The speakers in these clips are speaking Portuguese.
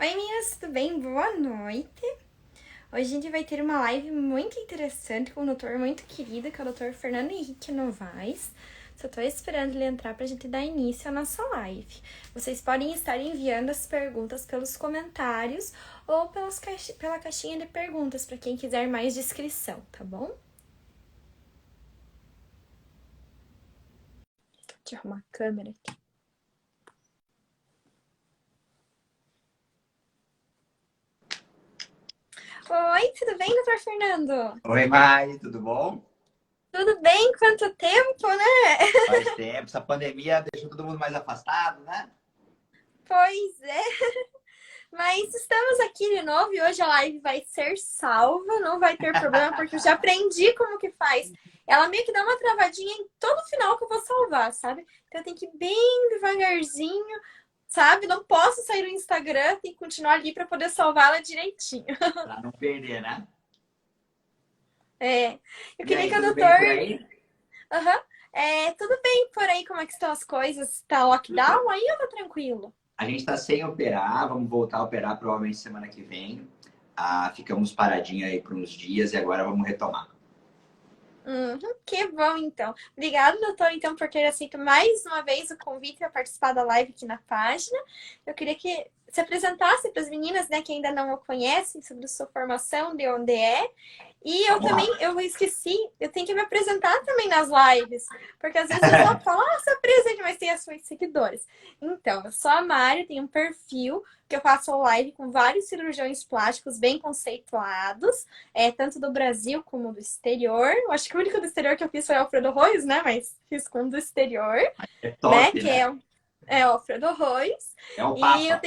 Oi meninas, tudo bem? Boa noite! Hoje a gente vai ter uma live muito interessante com um doutor muito querido, que é o doutor Fernando Henrique Novaes. Só tô esperando ele entrar pra gente dar início à nossa live. Vocês podem estar enviando as perguntas pelos comentários ou pela caixinha de perguntas, para quem quiser mais descrição, tá bom? Deixa eu arrumar a câmera aqui. Oi, tudo bem, doutor Fernando? Oi, Mari, tudo bom? Tudo bem? Quanto tempo, né? Faz tempo. Essa pandemia deixou todo mundo mais afastado, né? Pois é. Mas estamos aqui de novo e hoje a live vai ser salva, não vai ter problema, porque eu já aprendi como que faz. Ela meio que dá uma travadinha em todo final que eu vou salvar, sabe? Então eu tenho que ir bem devagarzinho, sabe? Não posso sair do Instagram, tem que continuar ali para poder salvar ela direitinho. Pra não perder, né? É. Eu E queria aí, que o tudo doutor. bem por aí? Aham. Tudo bem por aí? Como é que estão as coisas? Tá Tudo bem. lockdown aí ou tá tranquilo? A gente tá sem operar, vamos voltar a operar provavelmente semana que vem. Ficamos paradinhos aí por uns dias e agora vamos retomar. Uhum, que bom, então. Obrigada, doutor, então, por ter aceito mais uma vez o convite para participar da live aqui na página. Eu queria que se apresentasse para as meninas, né, que ainda não o conhecem, sobre sua formação, de onde é. E eu Vamos também, lá. eu esqueci, eu tenho que me apresentar também nas lives, porque às vezes o pessoal fala, se apresente, mas tem as suas seguidores. Então, eu sou a Mari, tenho um perfil que eu faço live com vários cirurgiões plásticos bem conceituados, tanto do Brasil como do exterior. Eu acho que o único do exterior que eu fiz foi o Alfredo Reis, né? Mas fiz com o do exterior, É né? top, Que né? é o Alfredo Reis. É o E eu Papa.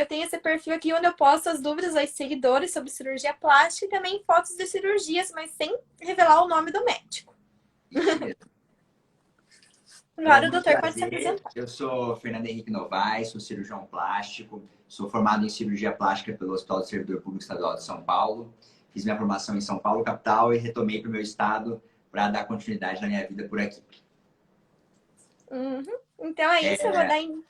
tenho esse perfil aqui onde eu posto as dúvidas dos seguidores sobre cirurgia plástica e também fotos de cirurgias, mas sem revelar o nome do médico. Isso mesmo. Bom, Agora o muito doutor pode se prazer. apresentar. Eu sou Fernando Henrique Novaes, sou cirurgião plástico, sou formado em cirurgia plástica pelo Hospital do Servidor Público Estadual de São Paulo. Fiz minha formação em São Paulo, capital, e retomei para o meu estado para dar continuidade na minha vida por aqui. Uhum. Então é isso, eu vou dar em...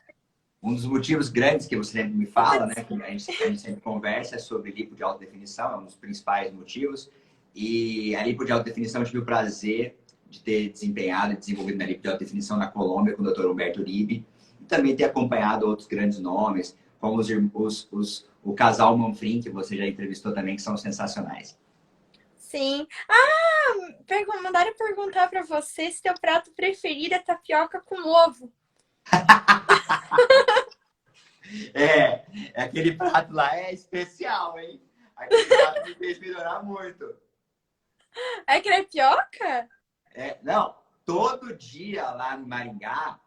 Um dos motivos grandes que você sempre me fala, né, que a gente sempre conversa é sobre lipo de alta definição, é um dos principais motivos. E a lipo de alta definição eu tive o prazer de ter desempenhado e desenvolvido na lipo de alta definição na Colômbia com o Dr. Humberto Uribe. E também ter acompanhado outros grandes nomes, como o casal Manfrim, que você já entrevistou também, que são sensacionais. Sim. Ah, mandaram perguntar para você se teu prato preferido é tapioca com ovo. Aquele prato lá é especial, hein? Aquele prato me fez melhorar muito. É crepioca? Não, todo dia lá no Maringá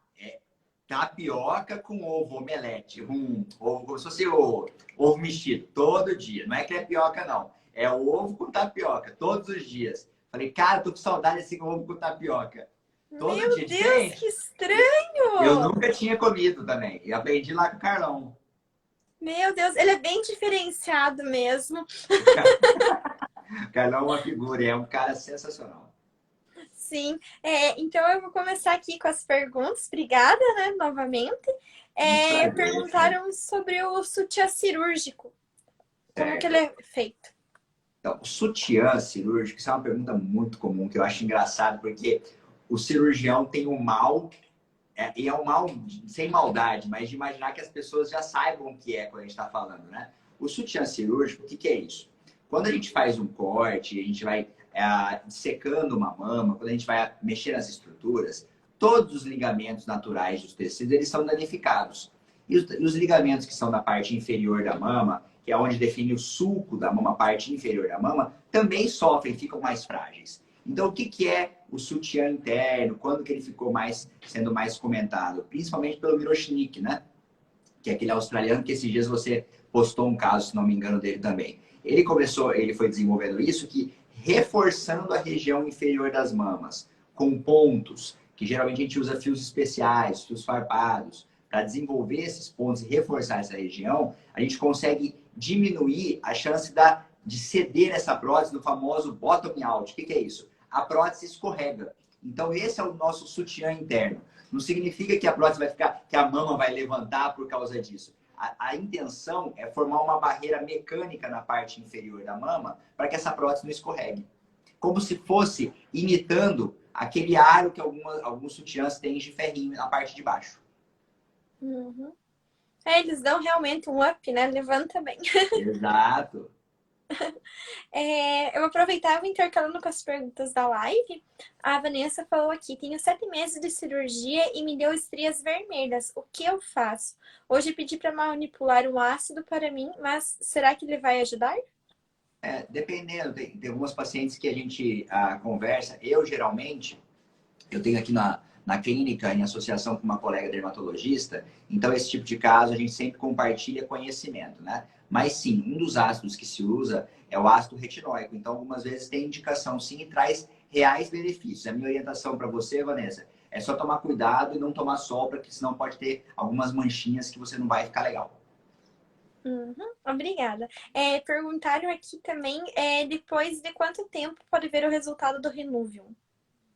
tapioca com ovo, omelete, ovo, como se fosse o ovo mexido, todo dia. Não é crepioca, não. É ovo com tapioca, todos os dias. Falei, cara, tô com saudade desse ovo com tapioca. Todo Meu dia, Deus, diferente. que Eu estranho! nunca tinha comido também. E aprendi lá com o Carlão. Meu Deus, ele é bem diferenciado mesmo. O Carlão é uma figura, é um cara sensacional. Sim. Então eu vou começar aqui com as perguntas. Obrigada, né, novamente. Muito prazer, sim. Perguntaram sobre o sutiã cirúrgico. Como que ele Certo. é feito? Então, sutiã cirúrgico, isso é uma pergunta muito comum, que eu acho engraçado, porque o cirurgião tem um mal, e é um mal sem maldade, mas de imaginar que as pessoas já saibam o que é quando a gente está falando, né? O sutiã cirúrgico, o que é isso? Quando a gente faz um corte, a gente vai secando uma mama, quando a gente vai mexer nas estruturas, todos os ligamentos naturais dos tecidos, eles são danificados. E os ligamentos que são na parte inferior da mama, que é onde define o sulco da mama, a parte inferior da mama, também sofrem, ficam mais frágeis. Então, o que é o sutiã interno? Quando que ele ficou sendo mais comentado? Principalmente pelo Mirochnik, né? Que é aquele australiano que esses dias você postou um caso, se não me engano, dele também. Ele foi desenvolvendo isso, que reforçando a região inferior das mamas, com pontos, que geralmente a gente usa fios especiais, fios farpados, para desenvolver esses pontos e reforçar essa região, a gente consegue diminuir a chance de ceder essa prótese do famoso bottom out. O que é isso? A prótese escorrega. Então, esse é o nosso sutiã interno. Não significa que a prótese vai ficar, que a mama vai levantar por causa disso. A intenção é formar uma barreira mecânica na parte inferior da mama para que essa prótese não escorregue. Como se fosse imitando aquele aro que alguns sutiãs têm de ferrinho na parte de baixo. Uhum. Eles dão realmente um up, né? Levanta bem. Exato. Eu aproveitava intercalando com as perguntas da live. A Vanessa falou aqui: tenho 7 meses de cirurgia e me deu estrias vermelhas. O que eu faço? Hoje pedi para manipular um ácido para mim, mas será que ele vai ajudar? Dependendo, tem algumas pacientes que a gente conversa. Geralmente, eu tenho aqui na clínica, em associação com uma colega dermatologista, então esse tipo de caso a gente sempre compartilha conhecimento, né? Mas sim, um dos ácidos que se usa é o ácido retinóico. Então, algumas vezes tem indicação sim e traz reais benefícios. A minha orientação para você, Vanessa, é só tomar cuidado e não tomar sol, porque senão pode ter algumas manchinhas que você não vai ficar legal. Uhum, obrigada. Perguntaram aqui também, depois de quanto tempo pode ver o resultado do Renuvium?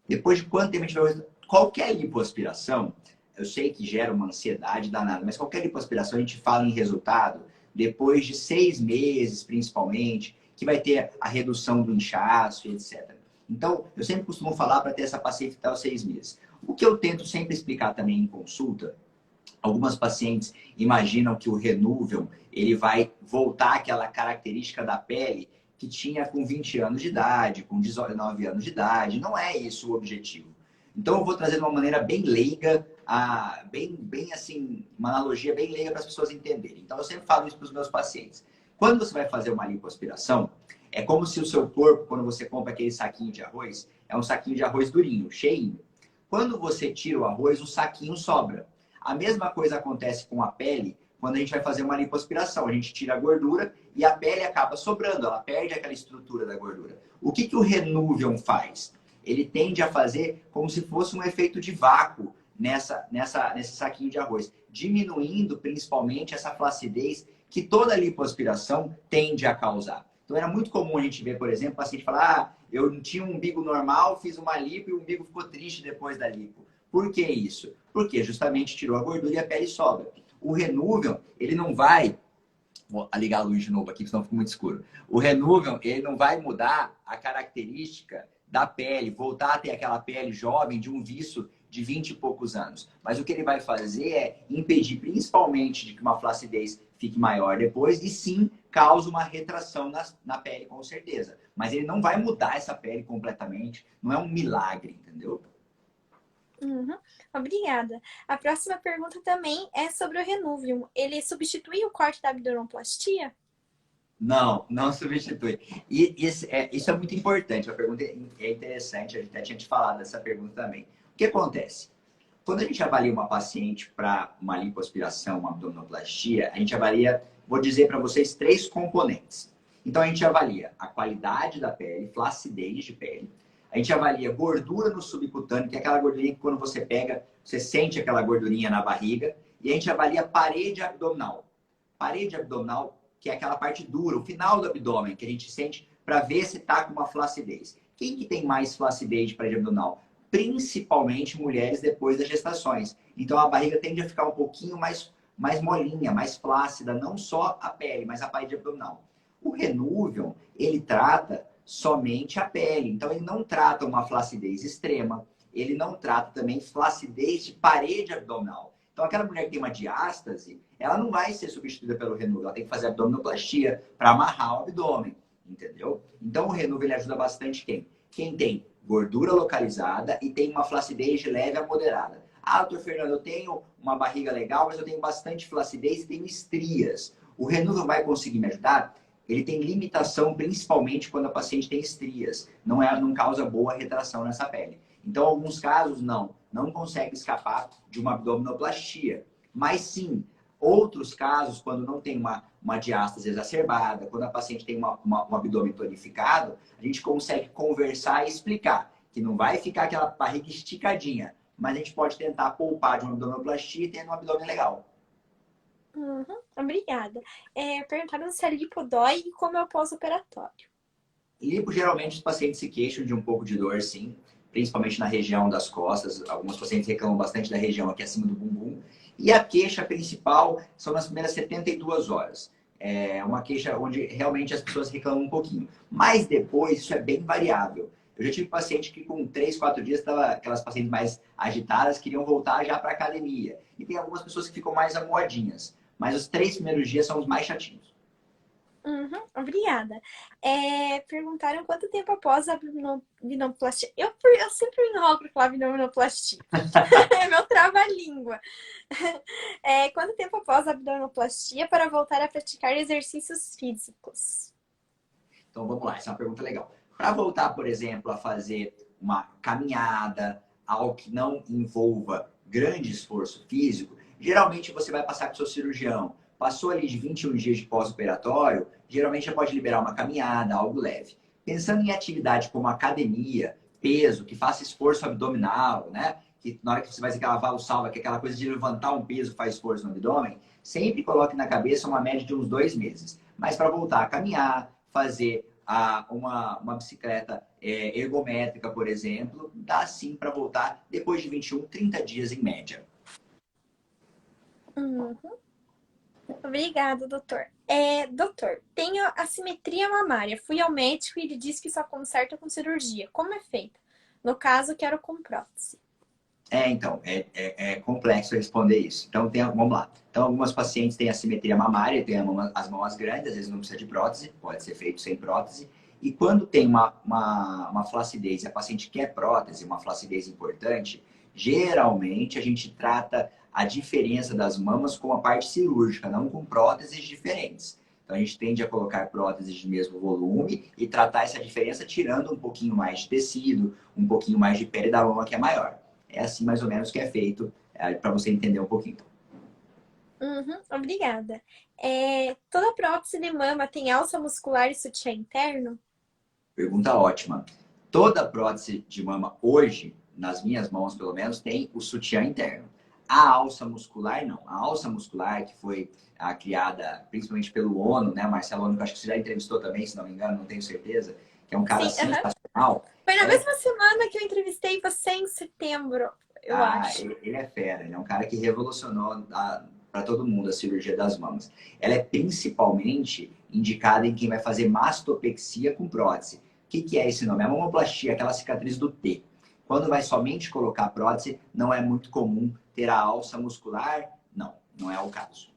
Depois de quanto tempo a gente vai... Qualquer lipoaspiração, eu sei que gera uma ansiedade danada, mas qualquer lipoaspiração a gente fala em resultado depois de 6 meses, principalmente, que vai ter a redução do inchaço, etc. Então, eu sempre costumo falar para ter essa paciente até os 6 meses. O que eu tento sempre explicar também em consulta, algumas pacientes imaginam que o Renuvium ele vai voltar àquela característica da pele que tinha com 20 anos de idade, com 19 anos de idade. Não é isso o objetivo. Então, eu vou trazer de uma maneira bem leiga, bem assim, uma analogia bem leiga para as pessoas entenderem. Então, eu sempre falo isso para os meus pacientes. Quando você vai fazer uma lipoaspiração, é como se o seu corpo, quando você compra aquele saquinho de arroz, é um saquinho de arroz durinho, cheinho. Quando você tira o arroz, o saquinho sobra. A mesma coisa acontece com a pele quando a gente vai fazer uma lipoaspiração. A gente tira a gordura e a pele acaba sobrando, ela perde aquela estrutura da gordura. O que o Renuvium faz? Ele tende a fazer como se fosse um efeito de vácuo nesse saquinho de arroz, diminuindo principalmente essa flacidez que toda lipoaspiração tende a causar. Então era muito comum a gente ver, por exemplo, o paciente falar: eu tinha um umbigo normal, fiz uma lipo e o umbigo ficou triste depois da lipo. Por que isso? Porque justamente tirou a gordura e a pele sobra. O Renuvium, ele não vai... Vou ligar a luz de novo aqui, senão fica muito escuro. O Renuvium, ele não vai mudar a característica da pele, voltar a ter aquela pele jovem de um viço de 20 e poucos anos. Mas o que ele vai fazer é impedir principalmente de que uma flacidez fique maior depois e sim causa uma retração na pele, com certeza. Mas ele não vai mudar essa pele completamente, não é um milagre, entendeu? Uhum, obrigada. A próxima pergunta também é sobre o Renuvium. Ele substitui o corte da abdominoplastia? Não, não substitui. E isso é muito importante. A pergunta é interessante, a gente até tinha te falado dessa pergunta também. O que acontece? Quando a gente avalia uma paciente para uma lipoaspiração, uma abdominoplastia, a gente avalia, vou dizer para vocês, 3 componentes. Então, a gente avalia a qualidade da pele, flacidez de pele. A gente avalia gordura no subcutâneo, que é aquela gordurinha que quando você pega, você sente aquela gordurinha na barriga. E a gente avalia parede abdominal. Parede abdominal, que é aquela parte dura, o final do abdômen, que a gente sente para ver se está com uma flacidez. Quem que tem mais flacidez de parede abdominal? Principalmente mulheres depois das gestações. Então a barriga tende a ficar um pouquinho mais molinha, mais flácida, não só a pele, mas a parede abdominal. O Renuvium, ele trata somente a pele. Então ele não trata uma flacidez extrema, ele não trata também flacidez de parede abdominal. Então aquela mulher que tem uma diástase, ela não vai ser substituída pelo Renuvium, ela tem que fazer abdominoplastia para amarrar o abdômen, entendeu? Então o Renuvium ele ajuda bastante quem? Quem tem gordura localizada e tem uma flacidez de leve a moderada. Ah, doutor Fernando, eu tenho uma barriga legal, mas eu tenho bastante flacidez e tenho estrias. O Renuvium vai conseguir me ajudar? Ele tem limitação principalmente quando a paciente tem estrias. Não causa boa retração nessa pele. Então, em alguns casos, não consegue escapar de uma abdominoplastia. Mas sim, outros casos, quando não tem uma diástase exacerbada, quando a paciente tem um abdômen tonificado, a gente consegue conversar e explicar que não vai ficar aquela barriga esticadinha, mas a gente pode tentar poupar de uma abdominoplastia e ter um abdômen legal. Uhum, obrigada. Perguntaram se a lipo dói e como é o pós-operatório. Lipo, geralmente, os pacientes se queixam de um pouco de dor, sim. principalmente na região das costas. Alguns pacientes reclamam bastante da região aqui acima do bumbum. E a queixa principal são nas primeiras 72 horas. É uma queixa onde realmente as pessoas reclamam um pouquinho. Mas depois isso é bem variável. Eu já tive paciente que com 3, 4 dias, aquelas pacientes mais agitadas, queriam voltar já para a academia. E tem algumas pessoas que ficam mais amuadinhas. Mas os 3 primeiros dias são os mais chatinhos. Uhum, obrigada. Perguntaram quanto tempo após a abdominoplastia. Eu sempre me enrolo para falar abdominoplastia. É meu trava-língua. Quanto tempo após a abdominoplastia para voltar a praticar exercícios físicos? Então vamos lá, essa é uma pergunta legal. Para voltar, por exemplo, a fazer uma caminhada, algo que não envolva grande esforço físico, geralmente você vai passar com o seu cirurgião. Passou ali de 21 dias de pós-operatório, geralmente já pode liberar uma caminhada, algo leve. Pensando em atividade como academia, peso, que faça esforço abdominal, né? Que na hora que você vai fazer aquela valsalva, que é aquela coisa de levantar um peso que faz esforço no abdômen, sempre coloque na cabeça uma média de uns 2 meses. Mas para voltar a caminhar, fazer uma bicicleta ergométrica, por exemplo, dá sim para voltar depois de 21, 30 dias em média. Uhum. Obrigada, doutor. Doutor, tenho assimetria mamária. Fui ao médico e ele disse que só conserta com cirurgia. Como é feita? No caso, quero com prótese. Então, é complexo responder isso. Então, vamos lá. Então, algumas pacientes têm assimetria mamária, têm as mamas grandes, às vezes não precisa de prótese, pode ser feito sem prótese. E quando tem uma flacidez e a paciente quer prótese, uma flacidez importante, geralmente a gente trata a diferença das mamas com a parte cirúrgica, não com próteses diferentes. Então, a gente tende a colocar próteses de mesmo volume e tratar essa diferença tirando um pouquinho mais de tecido, um pouquinho mais de pele da mama que é maior. É assim mais ou menos que é feito, para você entender um pouquinho. Uhum, obrigada. Toda prótese de mama tem alça muscular e sutiã interno? Pergunta ótima. Toda prótese de mama hoje, nas minhas mãos pelo menos, tem o sutiã interno. A alça muscular, não. A alça muscular, que foi criada principalmente pelo ONU, né? Marcelo ONU, que eu acho que você já entrevistou também, se não me engano, não tenho certeza, que é um cara Sim, sensacional. Foi na mesma semana que eu entrevistei você em setembro, eu acho. Ele é fera, ele é um cara que revolucionou para todo mundo a cirurgia das mamas. Ela é principalmente indicada em quem vai fazer mastopexia com prótese. O que é esse nome? É a mamoplastia, aquela cicatriz do T. Quando vai somente colocar prótese, não é muito comum ter a alça muscular. Não, não é o caso.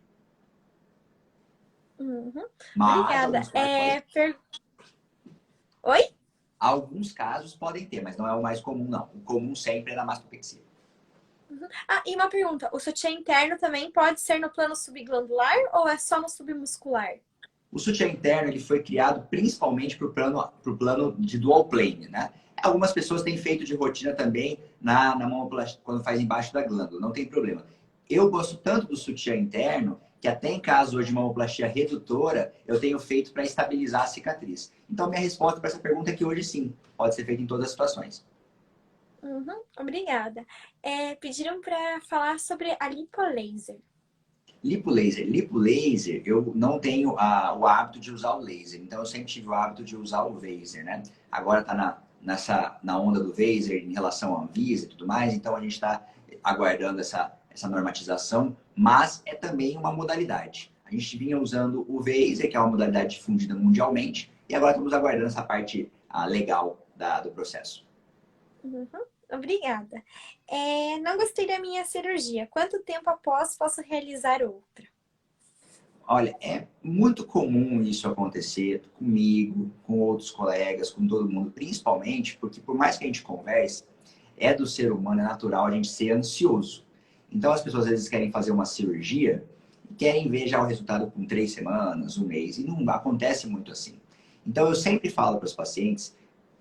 Uhum. Mas Obrigada. Oi? Alguns casos podem ter, mas não é o mais comum, não. O comum sempre é na mastopexia. Uhum. E uma pergunta: o sutiã interno também pode ser no plano subglandular ou é só no submuscular? O sutiã interno ele foi criado principalmente para o plano de dual plane, né? Algumas pessoas têm feito de rotina também na mamoplastia, quando faz embaixo da glândula, não tem problema. Eu gosto tanto do sutiã interno que até em caso hoje de mamoplastia redutora, eu tenho feito para estabilizar a cicatriz. Então, minha resposta para essa pergunta é que hoje sim, pode ser feito em todas as situações. Uhum, obrigada. Pediram para falar sobre a lipolaser. Lipo laser, eu não tenho o hábito de usar o laser. Então, eu sempre tive o hábito de usar o Vaser, né? Agora está na onda do Vaser em relação ao Anvisa e tudo mais. Então, a gente está aguardando essa normatização. Mas é também uma modalidade. A gente vinha usando o Vaser, que é uma modalidade difundida mundialmente. E agora estamos aguardando essa parte legal do processo. Uhum, obrigada. Não gostei da minha cirurgia. Quanto tempo após posso realizar outra? Olha, é muito comum isso acontecer comigo, com outros colegas, com todo mundo, principalmente porque, por mais que a gente converse, é do ser humano, é natural a gente ser ansioso. Então, as pessoas às vezes querem fazer uma cirurgia e querem ver já o resultado com 3 semanas, um mês, e não acontece muito assim. Então, eu sempre falo para os pacientes,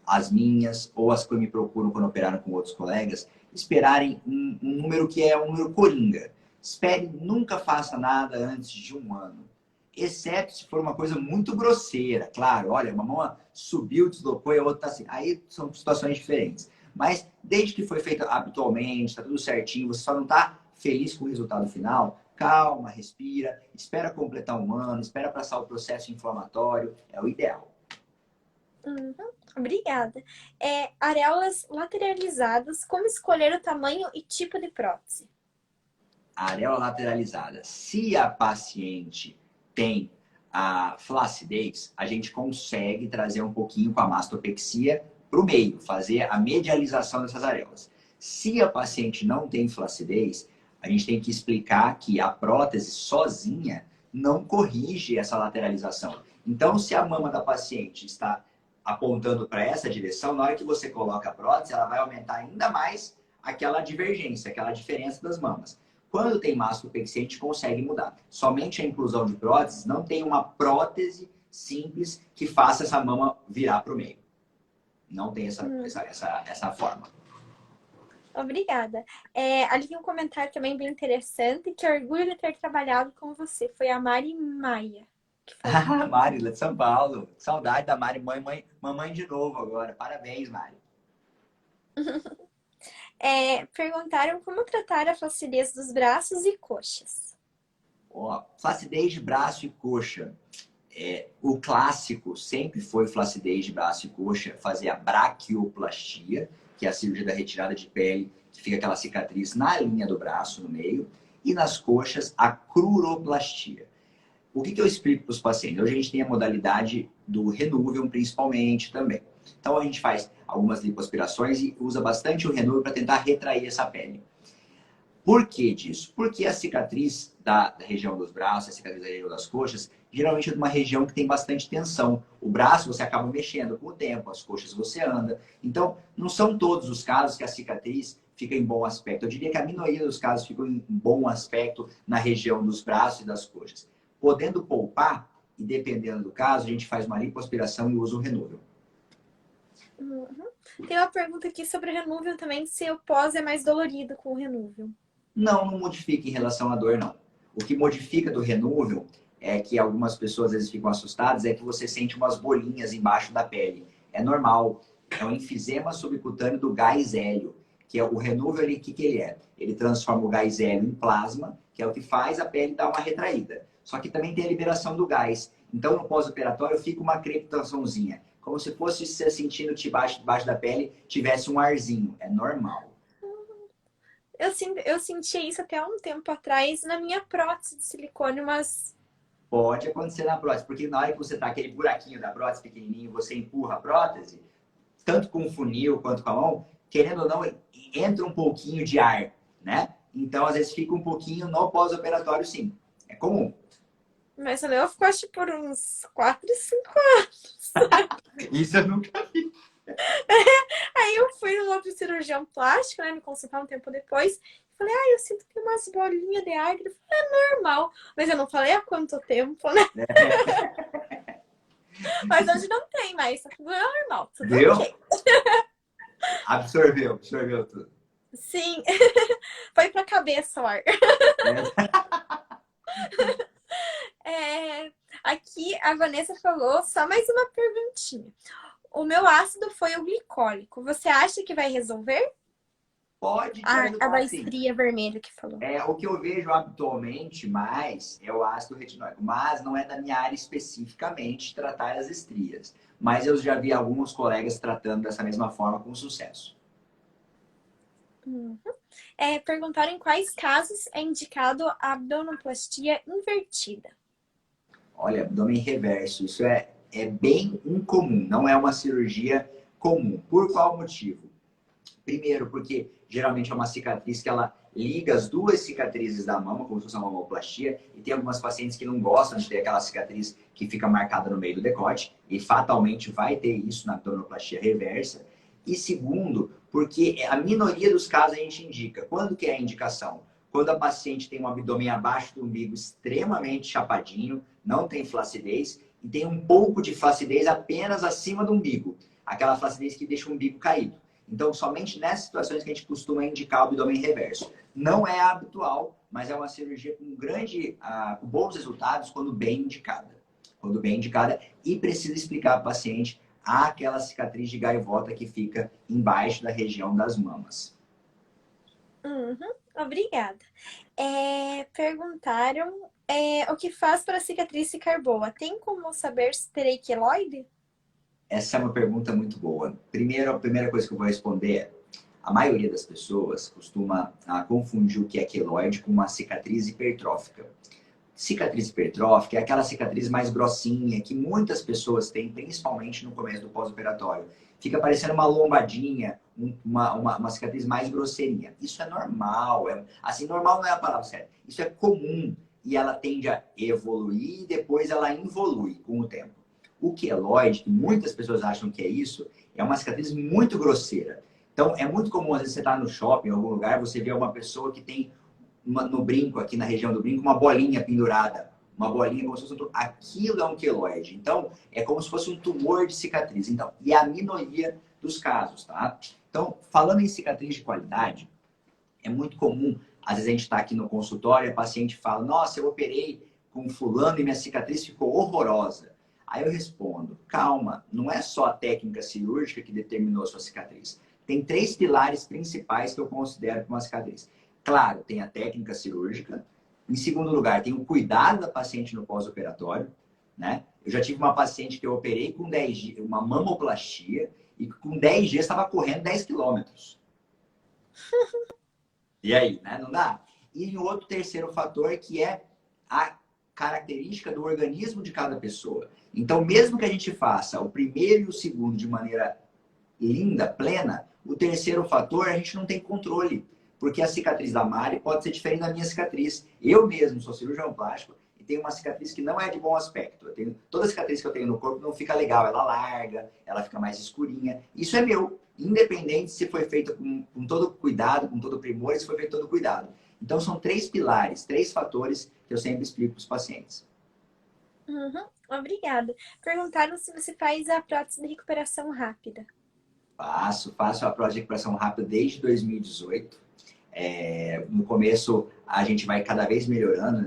as minhas ou as que me procuram quando operaram com outros colegas, esperarem um número que é um número coringa. Espere, nunca faça nada antes de 1 ano. Exceto se for uma coisa muito grosseira. Claro, olha, uma mão subiu, deslocou e a outra tá assim. Aí são situações diferentes. Mas desde que foi feito habitualmente, está tudo certinho, você só não está feliz com o resultado final, calma, respira, espera completar 1 ano, espera passar o processo inflamatório, é o ideal. Uhum, Obrigada. Areolas lateralizadas, como escolher o tamanho e tipo de prótese? A areola lateralizada. Se a paciente tem a flacidez, a gente consegue trazer um pouquinho com a mastopexia para o meio, fazer a medialização dessas areolas. Se a paciente não tem flacidez, a gente tem que explicar que a prótese sozinha não corrige essa lateralização. Então, se a mama da paciente está apontando para essa direção, na hora que você coloca a prótese, ela vai aumentar ainda mais aquela divergência, aquela diferença das mamas. Quando tem mastopexia, a gente consegue mudar. Somente a inclusão de próteses não tem uma prótese simples que faça essa mama virar para o meio. Não tem essa forma. Obrigada. Ali tem um comentário também bem interessante, que orgulho de ter trabalhado com você. Foi a Mari Maia que falou. Ah, Mari, lá de São Paulo. Saudade da Mari, mamãe de novo agora. Parabéns, Mari. Perguntaram como tratar a flacidez dos braços e coxas. Flacidez de braço e coxa. O clássico sempre foi flacidez de braço e coxa, fazer a braquioplastia, que é a cirurgia da retirada de pele, que fica aquela cicatriz na linha do braço, no meio, e nas coxas, a cruroplastia. O que eu explico para os pacientes? Hoje a gente tem a modalidade do Renuvium, principalmente, também. Então a gente faz algumas lipoaspirações e usa bastante o Renuvium para tentar retrair essa pele. Por que disso? Porque a cicatriz da região dos braços, a cicatriz da região das coxas, geralmente é de uma região que tem bastante tensão. O braço você acaba mexendo com o tempo, as coxas você anda. Então, não são todos os casos que a cicatriz fica em bom aspecto. Eu diria que a minoria dos casos ficam em bom aspecto na região dos braços e das coxas. Podendo poupar, e dependendo do caso, a gente faz uma lipoaspiração e usa o Renuvium. Uhum. Tem uma pergunta aqui sobre o Renuvium também, se o pós é mais dolorido com o Renuvium. Não modifica em relação à dor, não. O que modifica do Renuvium é que algumas pessoas às vezes ficam assustadas, é que você sente umas bolinhas embaixo da pele. É normal. É um enfisema subcutâneo do gás hélio, que é o Renuvium, o que ele é? Ele transforma o gás hélio em plasma, que é o que faz a pele dar uma retraída. Só que também tem a liberação do gás. Então, no pós-operatório, fica uma crepitaçãozinha. Como se fosse você sentindo debaixo da pele, tivesse um arzinho. É normal. Eu sentia isso até um tempo atrás na minha prótese de silicone, mas... Pode acontecer na prótese, porque na hora que você tá aquele buraquinho da prótese pequenininho, você empurra a prótese, tanto com o funil quanto com a mão, querendo ou não, entra um pouquinho de ar, né? Então, às vezes, fica um pouquinho no pós-operatório, sim. É comum. Mas o meu ficou, acho, por uns 4, 5 anos. Isso eu nunca vi. Aí eu fui no outro cirurgião plástico, né? Me consultar um tempo depois. Falei, eu sinto que tem umas bolinhas de ar. Ele falou, é normal. Mas eu não falei há quanto tempo, né? Mas hoje não tem mais. Tá tudo normal. Tudo Viu? ok. Absorveu tudo. Sim. Foi pra cabeça o ar. Aqui a Vanessa falou, só mais uma perguntinha. O meu ácido foi o glicólico. Você acha que vai resolver? Pode te A ajudar, da sim. estria vermelha que falou. O que eu vejo habitualmente mais é o ácido retinóico, mas não é da minha área especificamente tratar as estrias. Mas eu já vi alguns colegas tratando dessa mesma forma com sucesso. Uhum. Perguntaram em quais casos é indicado a abdominoplastia invertida. Olha, abdômen reverso, isso é bem incomum, não é uma cirurgia comum. Por qual motivo? Primeiro, porque geralmente é uma cicatriz que ela liga as duas cicatrizes da mama, como se fosse uma mamoplastia, e tem algumas pacientes que não gostam de ter aquela cicatriz que fica marcada no meio do decote, e fatalmente vai ter isso na abdominoplastia reversa. E segundo, porque a minoria dos casos a gente indica. Quando que é a indicação? Quando a paciente tem um abdômen abaixo do umbigo extremamente chapadinho, não tem flacidez, e tem um pouco de flacidez apenas acima do umbigo. Aquela flacidez que deixa o umbigo caído. Então, somente nessas situações que a gente costuma indicar o abdômen reverso. Não é habitual, mas é uma cirurgia com bons resultados quando bem indicada. Quando bem indicada e precisa explicar para o paciente aquela cicatriz de gaivota que fica embaixo da região das mamas. Uhum, obrigada. Perguntaram o que faz para a cicatriz ficar boa. Tem como saber se terei queloide? Essa é uma pergunta muito boa. Primeiro, a primeira coisa que eu vou responder é: a maioria das pessoas costuma confundir o que é queloide com uma cicatriz hipertrófica. Cicatriz hipertrófica é aquela cicatriz mais grossinha que muitas pessoas têm, principalmente no começo do pós-operatório. Fica parecendo uma lombadinha, uma cicatriz mais grosseirinha. Isso é normal. Assim, normal não é a palavra certa. Isso é comum e ela tende a evoluir e depois ela involui com o tempo. O queloide, que muitas pessoas acham que é isso, é uma cicatriz muito grosseira. Então, é muito comum, às vezes, você estar no shopping, em algum lugar, você vê uma pessoa que tem no brinco, aqui na região do brinco, uma bolinha pendurada. Uma bolinha como se fosse aquilo é um queloide. Então, é como se fosse um tumor de cicatriz. Então, e é a minoria dos casos, tá? Então, falando em cicatriz de qualidade, é muito comum, às vezes a gente está aqui no consultório e a paciente fala: nossa, eu operei com fulano e minha cicatriz ficou horrorosa. Aí eu respondo: calma, não é só a técnica cirúrgica que determinou a sua cicatriz. Tem 3 pilares principais que eu considero como uma cicatriz. Claro, tem a técnica cirúrgica. Em segundo lugar, tem o cuidado da paciente no pós-operatório, né? Eu já tive uma paciente que eu operei com 10 dias, uma mamoplastia, e com 10 dias estava correndo 10 quilômetros. E aí, né? Não dá? E o outro terceiro fator que é a característica do organismo de cada pessoa. Então, mesmo que a gente faça o primeiro e o segundo de maneira linda, plena, o terceiro fator a gente não tem controle. Porque a cicatriz da Mari pode ser diferente da minha cicatriz. Eu mesmo sou cirurgião plástico e tenho uma cicatriz que não é de bom aspecto. Toda cicatriz que eu tenho no corpo não fica legal. Ela larga, ela fica mais escurinha. Isso é meu. Independente se foi feito com todo cuidado, com todo primor, se foi feito todo cuidado. Então, são 3 pilares, 3 fatores que eu sempre explico para os pacientes. Uhum, obrigada. Perguntaram se você faz a prótese de recuperação rápida. Faço a prótese de recuperação rápida desde 2018. No começo, a gente vai cada vez melhorando.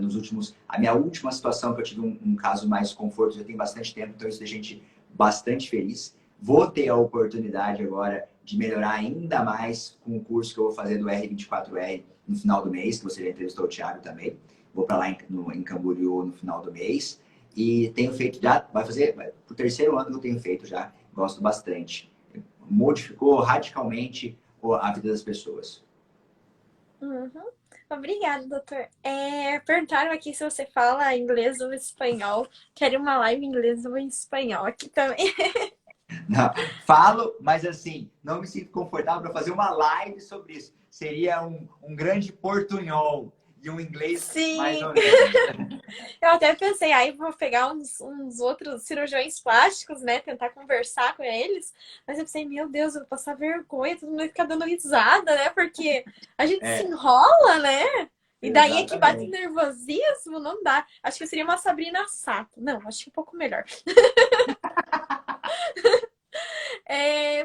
A minha última situação, que eu tive um caso mais conforto, já tem bastante tempo, então isso deixa a gente bastante feliz. Vou ter a oportunidade agora de melhorar ainda mais com o curso que eu vou fazer do R24R no final do mês, que você já entrevistou o Thiago também. Vou para lá em Camboriú no final do mês. E tenho feito já, pro 3º ano que eu tenho feito já, gosto bastante. Modificou radicalmente a vida das pessoas. Uhum. Obrigada, doutor. Perguntaram aqui se você fala inglês ou espanhol. Quero uma live em inglês ou em espanhol aqui também. Não, falo, mas assim, não me sinto confortável para fazer uma live sobre isso. Seria um grande portunhol e um inglês Sim. mais ou menos. Eu até pensei, aí vou pegar uns outros cirurgiões plásticos, né? Tentar conversar com eles. Mas eu pensei, meu Deus, eu vou passar vergonha, todo mundo vai ficar dando risada, né? Porque a gente se enrola, né? E daí é que bate nervosismo, não dá. Acho que seria uma Sabrina Sato. Não, acho que um pouco melhor.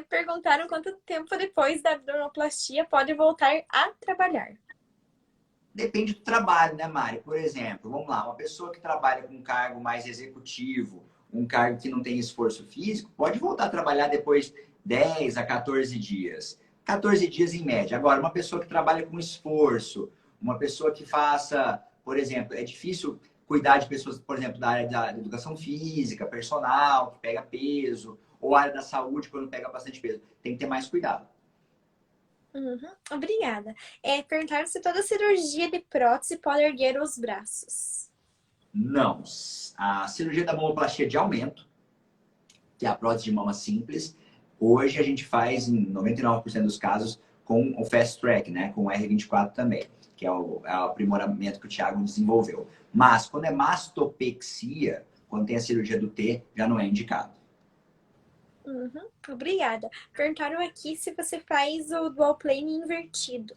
Perguntaram quanto tempo depois da abdominoplastia pode voltar a trabalhar. Depende do trabalho, né, Mari? Por exemplo, vamos lá, uma pessoa que trabalha com um cargo mais executivo, um cargo que não tem esforço físico, pode voltar a trabalhar depois de 10 a 14 dias. 14 dias em média. Agora, uma pessoa que trabalha com esforço, uma pessoa que faça, por exemplo, é difícil cuidar de pessoas, por exemplo, da área da educação física, personal, que pega peso, ou área da saúde, quando pega bastante peso. Tem que ter mais cuidado. Uhum, obrigada. Perguntaram se toda cirurgia de prótese pode erguer os braços. Não. A cirurgia da mamoplastia de aumento, que é a prótese de mama simples, hoje a gente faz em 99% dos casos com o Fast Track, né? Com o R24 também, que é o aprimoramento que o Thiago desenvolveu. Mas quando é mastopexia, quando tem a cirurgia do T, já não é indicado. Uhum, obrigada. Perguntaram aqui se você faz o dual plane invertido.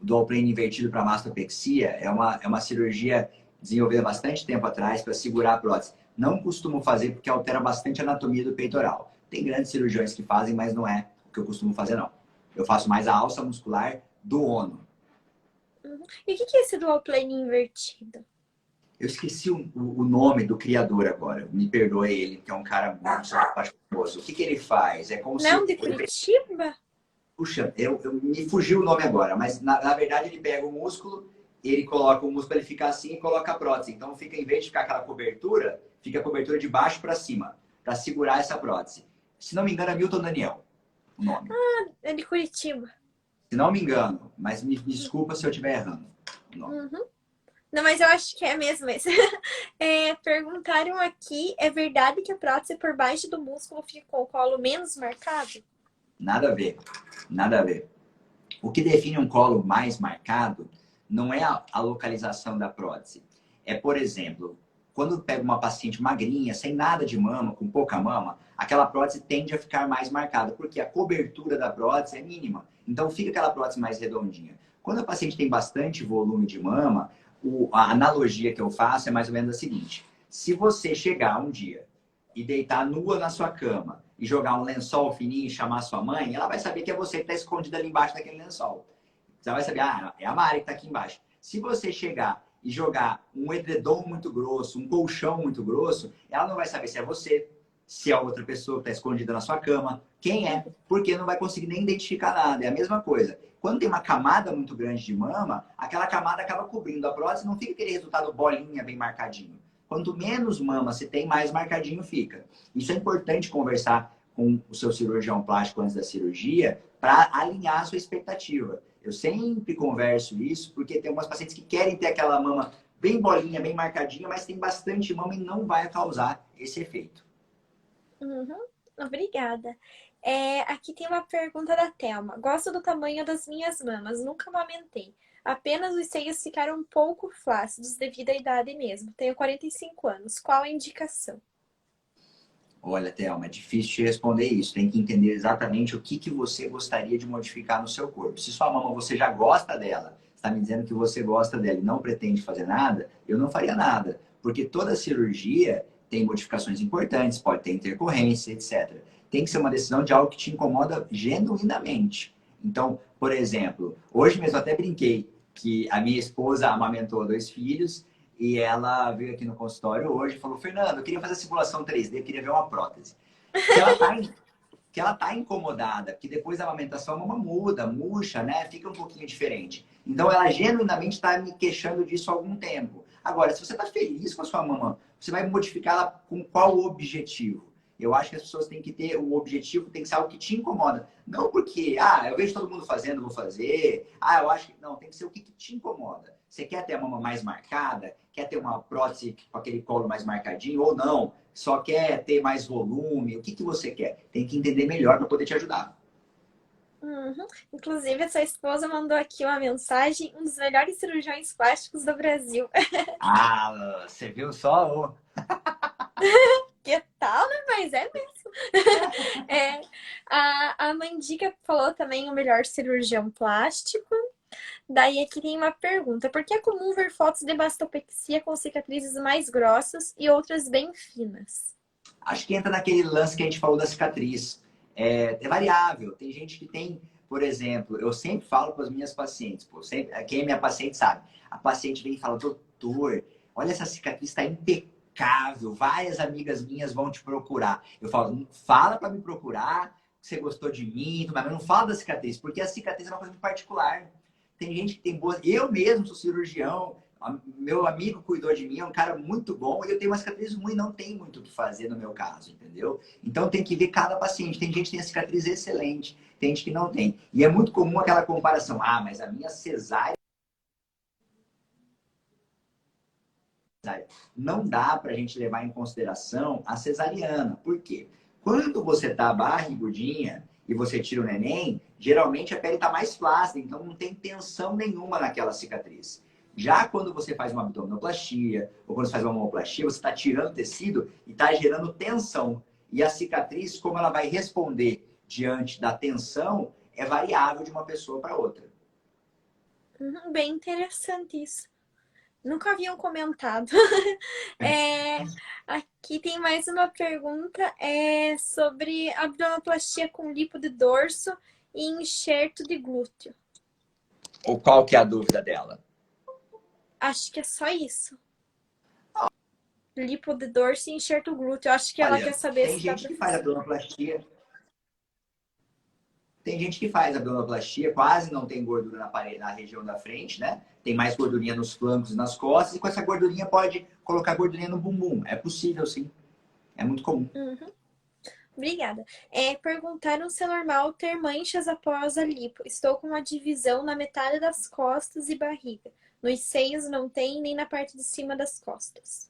O dual plane invertido para mastopexia é uma cirurgia desenvolvida há bastante tempo atrás para segurar a prótese. Não costumo fazer porque altera bastante a anatomia do peitoral. Tem grandes cirurgiões que fazem, mas não é o que eu costumo fazer, não. Eu faço mais a alça muscular do ono. Uhum. E o que é esse dual plane invertido? Eu esqueci o nome do criador agora. Me perdoe ele, que é um cara muito famoso. O que ele faz? É como não, se... de Curitiba? Puxa, me fugiu o nome agora, mas na verdade ele pega o músculo, ele coloca o músculo, ele fica assim e coloca a prótese. Então fica, em vez de ficar aquela cobertura, fica a cobertura de baixo para cima. para segurar essa prótese. Se não me engano, é Milton Daniel o nome. É de Curitiba. Se não me engano, mas me desculpa se eu estiver errando o nome. Uhum. Não, mas eu acho que é mesmo esse. Perguntaram aqui, é verdade que a prótese por baixo do músculo fica com o colo menos marcado? Nada a ver, nada a ver. O que define um colo mais marcado não é a localização da prótese. É, por exemplo, quando pega uma paciente magrinha, sem nada de mama, com pouca mama, aquela prótese tende a ficar mais marcada, porque a cobertura da prótese é mínima. Então fica aquela prótese mais redondinha. Quando a paciente tem bastante volume de mama, a analogia que eu faço é mais ou menos a seguinte. Se você chegar um dia e deitar nua na sua cama e jogar um lençol fininho e chamar sua mãe, ela vai saber que é você que está escondida ali embaixo daquele lençol. Você vai saber, é a Mari que está aqui embaixo. Se você chegar e jogar um edredom muito grosso, um colchão muito grosso, ela não vai saber se é você, se é outra pessoa que está escondida na sua cama, quem é, porque não vai conseguir nem identificar nada. É a mesma coisa. Quando tem uma camada muito grande de mama, aquela camada acaba cobrindo a prótese, não fica aquele resultado bolinha bem marcadinho. Quanto menos mama você tem, mais marcadinho fica. Isso é importante conversar com o seu cirurgião plástico antes da cirurgia para alinhar a sua expectativa. Eu sempre converso isso porque tem algumas pacientes que querem ter aquela mama bem bolinha, bem marcadinha, mas tem bastante mama e não vai causar esse efeito. Uhum. Obrigada. Aqui tem uma pergunta da Thelma. Gosto do tamanho das minhas mamas, nunca amamentei. Apenas os seios ficaram um pouco flácidos devido à idade mesmo. Tenho 45 anos. Qual a indicação? Olha, Thelma, é difícil te responder isso. Tem que entender exatamente o que você gostaria de modificar no seu corpo. Se sua mama você já gosta dela, está me dizendo que você gosta dela e não pretende fazer nada, eu não faria nada. Porque toda cirurgia tem modificações importantes, pode ter intercorrência, etc. Tem que ser uma decisão de algo que te incomoda genuinamente. Então, por exemplo, hoje mesmo até brinquei que a minha esposa amamentou 2 filhos e ela veio aqui no consultório hoje e falou: Fernando, eu queria fazer simulação 3D, eu queria ver uma prótese. Que ela tá incomodada, que depois da amamentação a mama muda, murcha, né? Fica um pouquinho diferente. Então ela genuinamente está me queixando disso há algum tempo. Agora, se você está feliz com a sua mama, você vai modificá-la com qual objetivo? Eu acho que as pessoas têm que ter o objetivo, tem que ser algo que te incomoda. Não porque, eu vejo todo mundo fazendo, vou fazer. Eu acho que. Não, tem que ser o que te incomoda. Você quer ter a mama mais marcada? Quer ter uma prótese com aquele colo mais marcadinho? Ou não? Só quer ter mais volume? O que você quer? Tem que entender melhor para poder te ajudar. Uhum. Inclusive, a sua esposa mandou aqui uma mensagem, um dos melhores cirurgiões plásticos do Brasil. Você viu só? Que tal, né? Mas é mesmo. A Mandica falou também o melhor cirurgião plástico. Daí aqui tem uma pergunta. Por que é comum ver fotos de mastopexia com cicatrizes mais grossas e outras bem finas? Acho que entra naquele lance que a gente falou da cicatriz. É variável. Tem gente que tem, por exemplo, eu sempre falo para as minhas pacientes, quem é minha paciente sabe. A paciente vem e fala: doutor, olha, essa cicatriz está impecável. Várias amigas minhas vão te procurar. Eu falo: fala para me procurar, que você gostou de mim, mas não fala da cicatriz, porque a cicatriz é uma coisa muito particular. Tem gente que tem boas. Eu mesmo sou cirurgião, meu amigo cuidou de mim, é um cara muito bom, e eu tenho uma cicatriz ruim, não tem muito o que fazer no meu caso, entendeu? Então tem que ver cada paciente. Tem gente que tem a cicatriz excelente, tem gente que não tem. E é muito comum aquela comparação: mas a minha cesárea. Não dá para a gente levar em consideração a cesariana. Por quê? Quando você tá barrigudinha e você tira o neném, geralmente a pele está mais flácida, então não tem tensão nenhuma naquela cicatriz. Já quando você faz uma abdominoplastia ou quando você faz uma mamoplastia, você está tirando tecido e está gerando tensão. E a cicatriz, como ela vai responder diante da tensão, é variável de uma pessoa para outra. Bem interessante isso. Nunca haviam comentado. Aqui tem mais uma pergunta sobre abdominoplastia com lipo de dorso e enxerto de glúteo. Ou qual que é a dúvida dela? Acho que é só isso. Lipo de dorso e enxerto glúteo. Acho que ela quer saber tem se gente que faz abdominoplastia. Tem gente que faz abdominoplastia, quase não tem gordura na parede, na região da frente, né? Tem mais gordurinha nos flancos e nas costas, e com essa gordurinha pode colocar gordurinha no bumbum. É possível, sim. É muito comum. Uhum. Obrigada. Perguntaram se é normal ter manchas após a lipo. Estou com uma divisão na metade das costas e barriga. Nos seios não tem, nem na parte de cima das costas.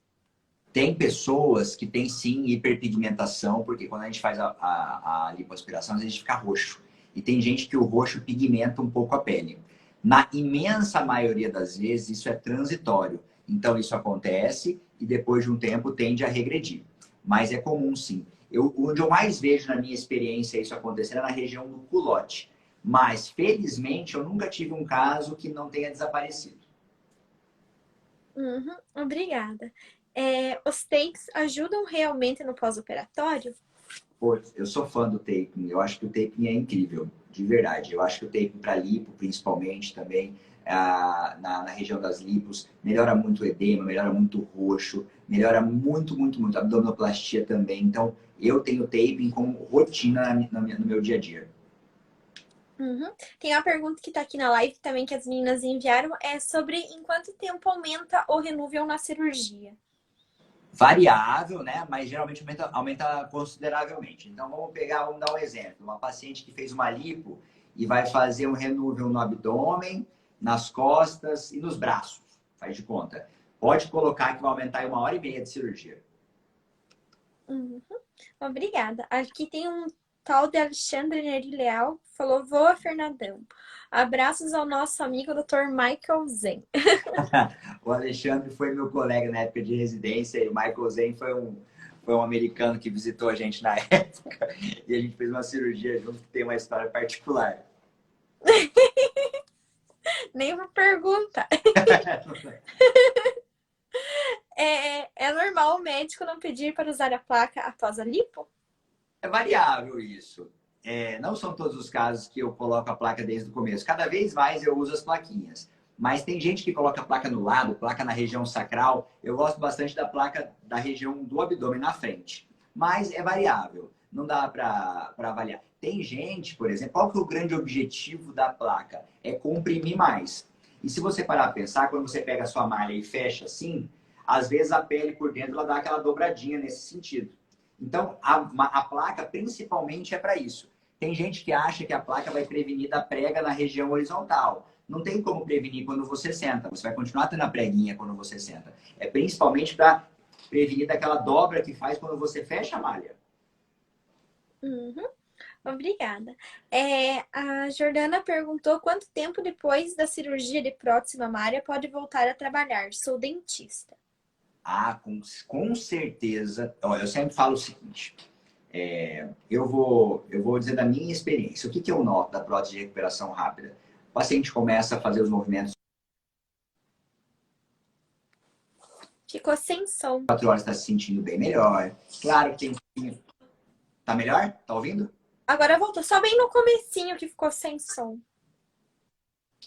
Tem pessoas que têm sim hiperpigmentação, porque quando a gente faz a lipoaspiração, a gente fica roxo. E tem gente que o roxo pigmenta um pouco a pele. Na imensa maioria das vezes, isso é transitório. Então, isso acontece e depois de um tempo tende a regredir. Mas é comum sim. Onde eu mais vejo na minha experiência isso acontecer é na região do culote. Mas, felizmente, eu nunca tive um caso que não tenha desaparecido. Uhum. Obrigada. Os takes ajudam realmente no pós-operatório? Pô, eu sou fã do taping. Eu acho que o taping é incrível, de verdade. Eu acho que o taping para lipo, principalmente também, na região das lipos, melhora muito o edema, melhora muito o roxo, melhora muito, muito, muito a abdominoplastia também. Então, eu tenho taping como rotina no meu dia a dia. Uhum. Tem uma pergunta que tá aqui na live também que as meninas enviaram, é sobre em quanto tempo aumenta o Renuvion na cirurgia. Variável, né? Mas geralmente aumenta consideravelmente. Então, vamos dar um exemplo. Uma paciente que fez uma lipo e vai fazer um Renuvion no abdômen, nas costas e nos braços. Faz de conta. Pode colocar que vai aumentar em 1h30 de cirurgia. Uhum. Obrigada. Aqui tem um tal de Alexandre Neri Leal, falou, voa Fernandão. Abraços ao nosso amigo Dr. Michael Zen. O Alexandre foi meu colega na época de residência e o Michael Zen foi um americano que visitou a gente na época e a gente fez uma cirurgia junto que tem uma história particular. Nem uma pergunta. É normal o médico não pedir para usar a placa após a lipo? É variável isso. Não são todos os casos que eu coloco a placa desde o começo. Cada vez mais eu uso as plaquinhas. Mas tem gente que coloca a placa no lado, placa na região sacral. Eu gosto bastante da placa da região do abdômen na frente. Mas é variável. Não dá para avaliar. Tem gente, por exemplo, qual que é o grande objetivo da placa? É comprimir mais. E se você parar a pensar, quando você pega a sua malha e fecha assim, às vezes a pele por dentro ela dá aquela dobradinha nesse sentido. Então, a placa principalmente é para isso. Tem gente que acha que a placa vai prevenir da prega na região horizontal. Não tem como prevenir quando você senta. Você vai continuar tendo a preguinha quando você senta. É principalmente para prevenir daquela dobra que faz quando você fecha a malha. Uhum. Obrigada. A Jordana perguntou quanto tempo depois da cirurgia de prótese mamária pode voltar a trabalhar. Sou dentista. Com certeza. Olha, eu sempre falo o seguinte. Eu vou dizer da minha experiência. O que eu noto da prótese de recuperação rápida? O paciente começa a fazer os movimentos. Ficou sem som. 4 horas está se sentindo bem melhor. Claro que tem. Tá melhor? Tá ouvindo? Agora voltou. Só bem no comecinho que ficou sem som.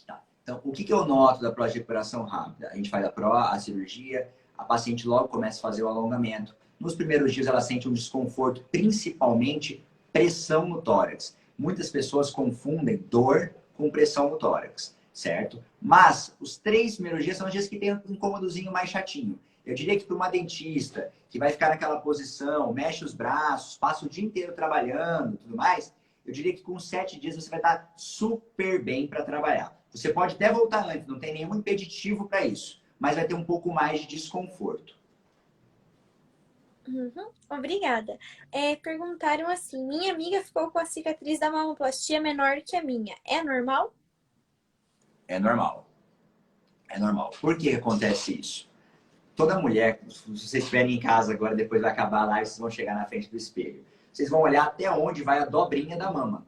Tá. Então, o que eu noto da prótese de recuperação rápida? A gente faz a cirurgia, a paciente logo começa a fazer o alongamento. Nos primeiros dias ela sente um desconforto, principalmente pressão no tórax. Muitas pessoas confundem dor com pressão no tórax, certo? Mas os 3 primeiros dias são os dias que tem um incômodozinho mais chatinho. Eu diria que para uma dentista que vai ficar naquela posição, mexe os braços, passa o dia inteiro trabalhando e tudo mais, eu diria que com 7 dias você vai estar super bem para trabalhar. Você pode até voltar antes, não tem nenhum impeditivo para isso, mas vai ter um pouco mais de desconforto. Uhum. Obrigada. Perguntaram assim, minha amiga ficou com a cicatriz da mamoplastia menor que a minha. É normal? É normal. É normal. Por que acontece isso? Toda mulher, se vocês estiverem em casa agora, depois vai acabar a live, vocês vão chegar na frente do espelho. Vocês vão olhar até onde vai a dobrinha da mama.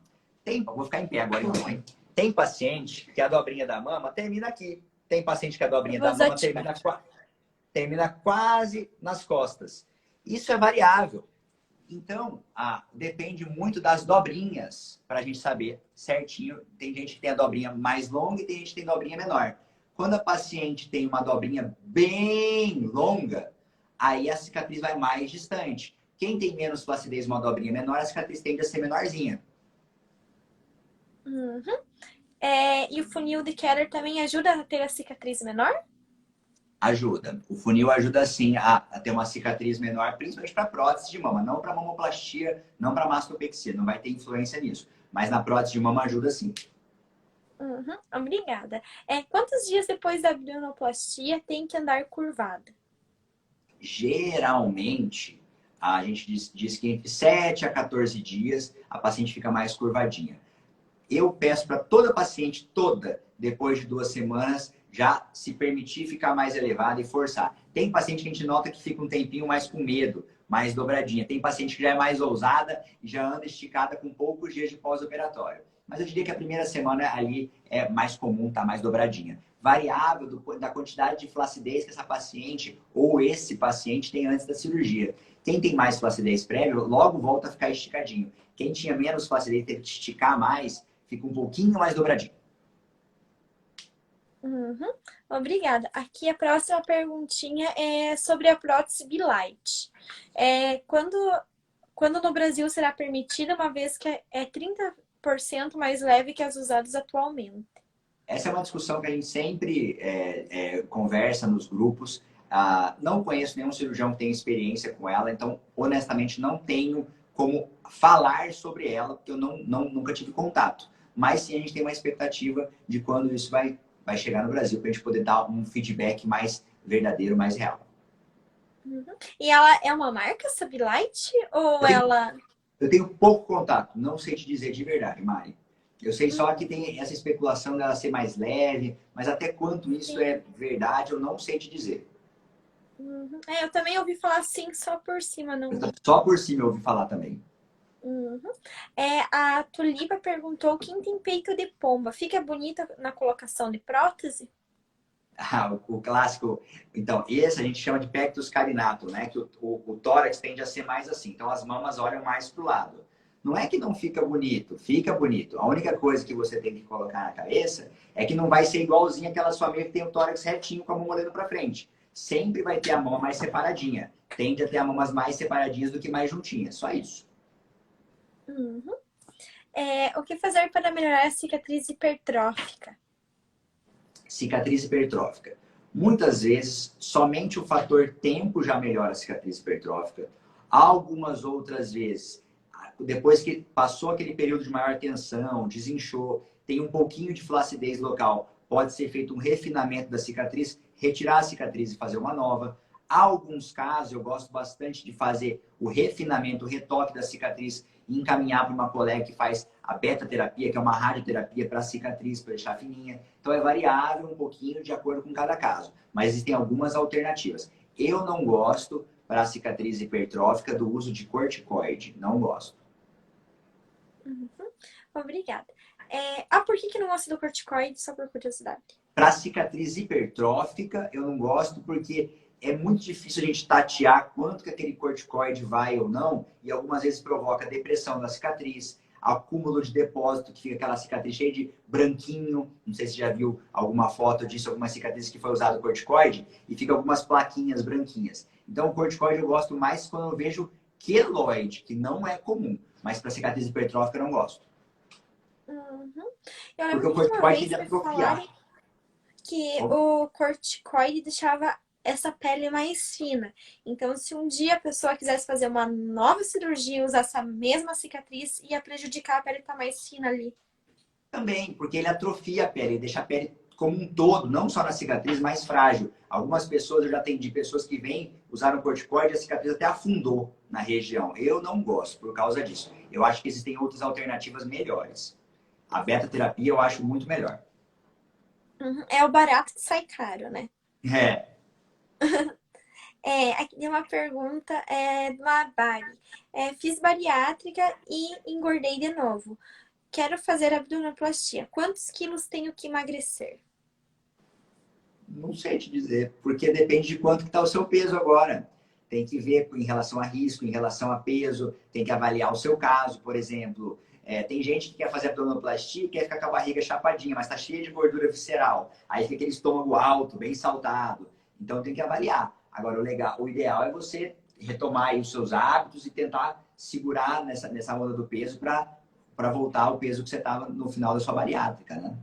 Vou ficar em pé agora, então, hein? Tem paciente que a dobrinha da mama termina aqui. Tem paciente que a dobrinha da mama termina quase nas costas. Isso é variável. Então, depende muito das dobrinhas para a gente saber certinho. Tem gente que tem a dobrinha mais longa e tem gente que tem dobrinha menor. Quando a paciente tem uma dobrinha bem longa, aí a cicatriz vai mais distante. Quem tem menos flacidez, uma dobrinha menor, a cicatriz tende a ser menorzinha. Uhum. E o funil de Keller também ajuda a ter a cicatriz menor? Ajuda. O funil ajuda sim a ter uma cicatriz menor, principalmente para prótese de mama, não para mamoplastia, não para mastopexia, não vai ter influência nisso. Mas na prótese de mama ajuda sim. Uhum, obrigada. Quantos dias depois da abdominoplastia tem que andar curvada? Geralmente, a gente diz que entre 7 a 14 dias a paciente fica mais curvadinha. Eu peço para toda paciente, toda, depois de 2 semanas, já se permitir ficar mais elevada e forçar. Tem paciente que a gente nota que fica um tempinho mais com medo, mais dobradinha. Tem paciente que já é mais ousada e já anda esticada com poucos dias de pós-operatório. Mas eu diria que a primeira semana ali é mais comum, tá mais dobradinha. Variável da quantidade de flacidez que essa paciente ou esse paciente tem antes da cirurgia. Quem tem mais flacidez prévia, logo volta a ficar esticadinho. Quem tinha menos flacidez teve que esticar mais, fica um pouquinho mais dobradinho. Uhum, obrigada. Aqui a próxima perguntinha é sobre a prótese Bilight. Quando no Brasil será permitida, uma vez que é 30% mais leve que as usadas atualmente? Essa é uma discussão que a gente sempre conversa nos grupos. Não conheço nenhum cirurgião que tenha experiência com ela, então, honestamente, não tenho como falar sobre ela, porque eu nunca tive contato. Mas sim, a gente tem uma expectativa de quando isso vai chegar no Brasil, para a gente poder dar um feedback mais verdadeiro, mais real. Uhum. E ela é uma marca, essa Bilight? Ou Eu tenho, ela... eu tenho pouco contato, não sei te dizer de verdade, Mari. Eu sei só Uhum, que tem essa especulação dela ser mais leve, mas até quanto isso sim. é verdade, eu não sei te dizer. Uhum. Eu também ouvi falar assim, só por cima, não. Só por cima eu ouvi falar também. Uhum. A Tulipa perguntou: quem tem peito de pomba, fica bonita na colocação de prótese? O clássico. Então, esse a gente chama de pectus carinatum, né? Que o tórax tende a ser mais assim. Então, as mamas olham mais para o lado. Não é que não fica bonito, fica bonito. A única coisa que você tem que colocar na cabeça é que não vai ser igualzinho aquela sua amiga que tem o tórax retinho com a mão olhando para frente. Sempre vai ter a mama mais separadinha. Tende a ter as mamas mais separadinhas do que mais juntinhas. Só isso. Uhum. O que fazer para melhorar a cicatriz hipertrófica? Cicatriz hipertrófica. Muitas vezes, somente o fator tempo já melhora a cicatriz hipertrófica. Algumas outras vezes, depois que passou aquele período de maior tensão, desinchou, tem um pouquinho de flacidez local, pode ser feito um refinamento da cicatriz, retirar a cicatriz e fazer uma nova. Há alguns casos, eu gosto bastante de fazer o refinamento, o retoque da cicatriz e encaminhar para uma colega que faz a beta-terapia, que é uma radioterapia para a cicatriz, para deixar fininha. Então é variável um pouquinho de acordo com cada caso, mas existem algumas alternativas. Eu não gosto, para a cicatriz hipertrófica, do uso de corticoide. Não gosto. Uhum. Obrigada. Por que não gosta do corticoide? Só por curiosidade. Para cicatriz hipertrófica, eu não gosto porque é muito difícil a gente tatear quanto que aquele corticoide vai ou não, e algumas vezes provoca depressão da cicatriz, acúmulo de depósito, que fica aquela cicatriz cheia de branquinho. Não sei se já viu alguma foto disso, alguma cicatriz que foi usado corticoide, e fica algumas plaquinhas branquinhas. Então, o corticoide eu gosto mais quando eu vejo queloide, que não é comum, mas para cicatriz hipertrófica eu não gosto. Uhum. Eu Porque lembro o que uma corticoide vez tende a me atrofiar. falaram que o corticoide deixava essa pele mais fina. Então, se um dia a pessoa quisesse fazer uma nova cirurgia e usar essa mesma cicatriz, ia prejudicar a pele estar mais fina ali. Também, porque ele atrofia a pele, deixa a pele como um todo, não só na cicatriz, mais frágil. Algumas pessoas, eu já atendi pessoas que vêm, usaram corticoide e a cicatriz até afundou na região. Eu não gosto por causa disso. Eu acho que existem outras alternativas melhores. A beta-terapia eu acho muito melhor. Uhum. É o barato que sai caro, né? É. Aqui tem uma pergunta do Abari. Fiz bariátrica e engordei de novo. Quero fazer abdominoplastia. Quantos quilos tenho que emagrecer? Não sei te dizer, porque depende de quanto que está o seu peso agora. Tem que ver em relação a risco, em relação a peso, tem que avaliar o seu caso, por exemplo. Tem gente que quer fazer abdominoplastia e quer ficar com a barriga chapadinha, mas está cheia de gordura visceral. Aí fica aquele estômago alto, bem saltado. Então tem que avaliar. Agora, o ideal é você retomar aí os seus hábitos e tentar segurar nessa onda do peso para voltar ao peso que você estava no final da sua bariátrica, né?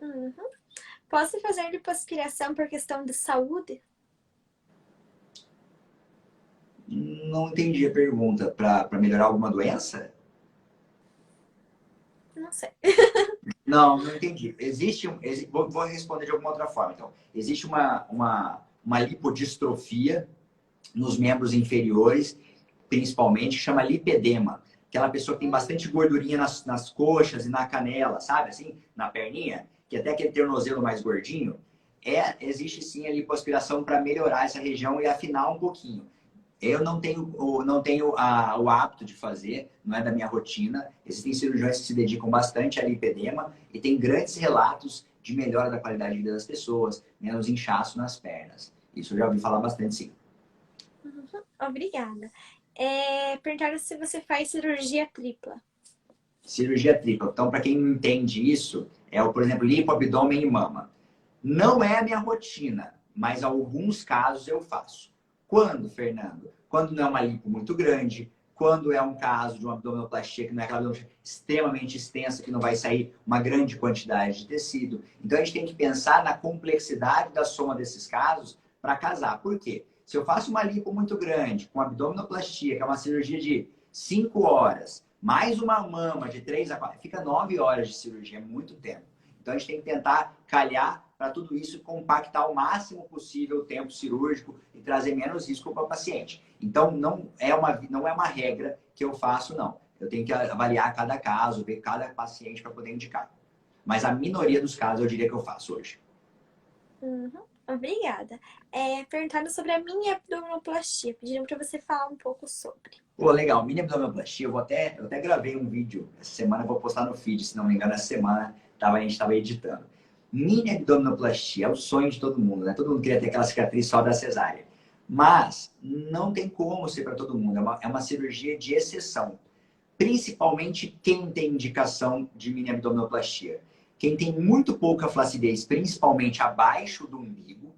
Uhum. Posso fazer lipoaspiração por questão de saúde? Não entendi a pergunta. Para melhorar alguma doença? Não sei. Não, não entendi. Vou responder de alguma outra forma, então. Existe uma lipodistrofia nos membros inferiores, principalmente, chama lipedema. Aquela pessoa que tem bastante gordurinha nas coxas e na canela, sabe? Assim, na perninha, que até aquele tornozelo mais gordinho. Existe sim a lipoaspiração para melhorar essa região e afinar um pouquinho. Eu não tenho o hábito de fazer, não é da minha rotina. Existem cirurgiões que se dedicam bastante a lipedema e tem grandes relatos de melhora da qualidade de vida das pessoas, menos inchaço nas pernas. Isso eu já ouvi falar bastante, sim. Obrigada. Perguntaram se você faz cirurgia tripla. Cirurgia tripla. Então, para quem não entende isso, por exemplo, lipo, abdômen e mama. Não é a minha rotina, mas alguns casos eu faço. Quando, Fernando? Quando não é uma lipo muito grande, quando é um caso de uma abdominoplastia que não é aquela abdominoplastia extremamente extensa, que não vai sair uma grande quantidade de tecido. Então, a gente tem que pensar na complexidade da soma desses casos para casar. Por quê? Se eu faço uma lipo muito grande, com abdominoplastia, que é uma cirurgia de 5 horas, mais uma mama de 3 a 4, fica 9 horas de cirurgia, é muito tempo. Então, a gente tem que tentar calhar para tudo isso compactar o máximo possível o tempo cirúrgico e trazer menos risco para o paciente. Então, não é uma regra que eu faço, não. Eu tenho que avaliar cada caso, ver cada paciente para poder indicar. Mas a minoria dos casos eu diria que eu faço hoje. Obrigada. Perguntaram sobre a minha abdominoplastia. Pediram para você falar um pouco sobre. Pô, legal. Mini abdominoplastia, eu até gravei um vídeo essa semana, eu vou postar no feed, se não me engano, essa semana a gente estava editando. Mini abdominoplastia é o sonho de todo mundo, né? Todo mundo queria ter aquela cicatriz só da cesárea. Mas não tem como ser para todo mundo. É uma cirurgia de exceção. Principalmente quem tem indicação de mini abdominoplastia. Quem tem muito pouca flacidez, principalmente abaixo do umbigo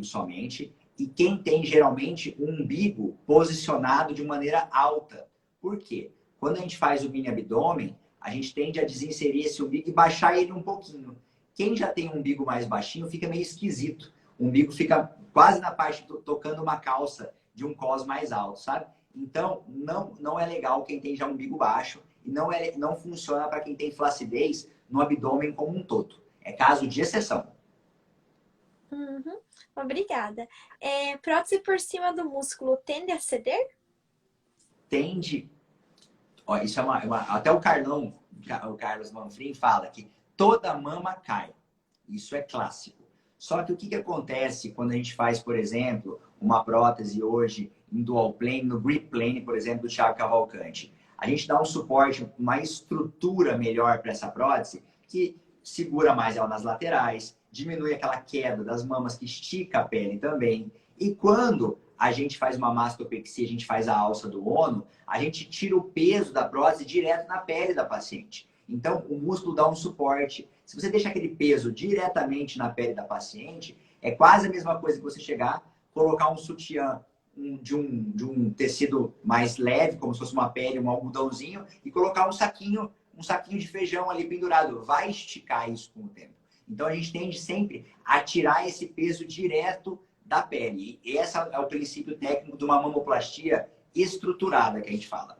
somente, e quem tem geralmente um umbigo posicionado de maneira alta. Por quê? Quando a gente faz o mini abdômen, a gente tende a desinserir esse umbigo e baixar ele um pouquinho. Quem já tem um umbigo mais baixinho fica meio esquisito. O umbigo fica quase na parte tocando uma calça de um cos mais alto, sabe? Então, não é legal quem tem já um umbigo baixo e não funciona para quem tem flacidez no abdômen como um todo. É caso de exceção. Obrigada. Prótese por cima do músculo tende a ceder? Tende. Ó, isso até o Carlos Manfrim fala que toda mama cai. Isso é clássico. Só que o que acontece quando a gente faz, por exemplo, uma prótese hoje em dual plane, no grip plane, por exemplo, do Thiago Cavalcante? A gente dá um suporte, uma estrutura melhor para essa prótese que segura mais ela nas laterais, diminui aquela queda das mamas que estica a pele também. E quando a gente faz uma mastopexia, a gente faz a alça do ono, a gente tira o peso da prótese direto na pele da paciente. Então, o músculo dá um suporte. Se você deixa aquele peso diretamente na pele da paciente, é quase a mesma coisa que você chegar, colocar um sutiã de um tecido mais leve, como se fosse uma pele, um algodãozinho, e colocar um saquinho de feijão ali pendurado. Vai esticar isso com o tempo. Então, a gente tende sempre a tirar esse peso direto da pele. E esse é o princípio técnico de uma mamoplastia estruturada que a gente fala.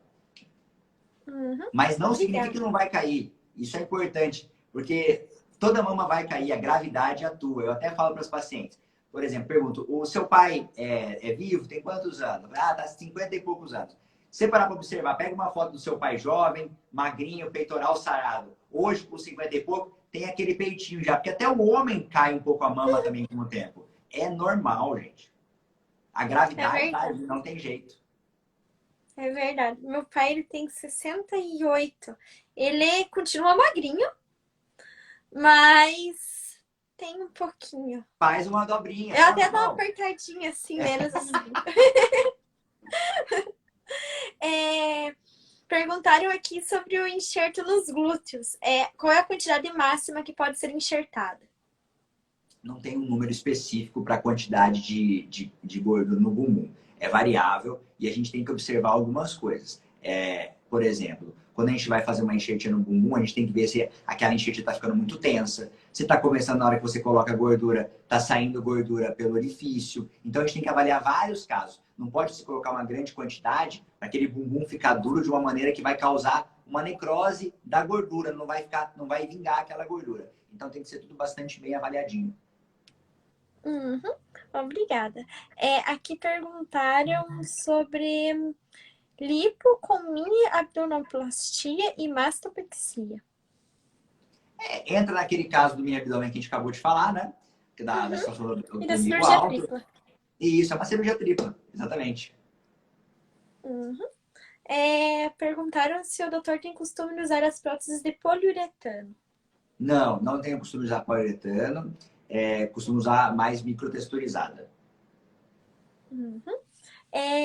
Mas não significa que não vai cair. Isso é importante, porque toda mama vai cair, a gravidade atua. Eu até falo para os pacientes. Por exemplo, pergunto, o seu pai é vivo? Tem quantos anos? Tá 50 e poucos anos. Se você parar para observar, pega uma foto do seu pai jovem, magrinho, peitoral sarado. Hoje, com 50 e pouco, tem aquele peitinho já. Porque até o homem cai um pouco a mama também com o tempo. É normal, gente. A gravidade tá ali, não tem jeito. É verdade. Meu pai, ele tem 68. Ele continua magrinho, mas tem um pouquinho. Faz uma dobrinha. Eu até dou uma apertadinha assim, menos assim. Perguntaram aqui sobre o enxerto nos glúteos. Qual é a quantidade máxima que pode ser enxertada? Não tem um número específico para a quantidade de gordura no bumbum. É variável e a gente tem que observar algumas coisas. Por exemplo, quando a gente vai fazer uma enxertia no bumbum, a gente tem que ver se aquela enxertia está ficando muito tensa. Se está começando na hora que você coloca a gordura, está saindo gordura pelo orifício. Então a gente tem que avaliar vários casos. Não pode se colocar uma grande quantidade para aquele bumbum ficar duro de uma maneira que vai causar uma necrose da gordura, não vai vingar aquela gordura. Então tem que ser tudo bastante bem avaliadinho. Uhum, obrigada. Aqui perguntaram sobre lipo com mini abdominoplastia e mastopexia. Entra naquele caso do mini abdômen que a gente acabou de falar, né? Que da situação do E da umbigo cirurgia alto. tripla. E isso é uma cirurgia tripla, exatamente. Uhum. Perguntaram se o doutor tem costume de usar as próteses de poliuretano. Não, não tenho costume de usar poliuretano. Costumo usar mais microtexturizada. Uhum.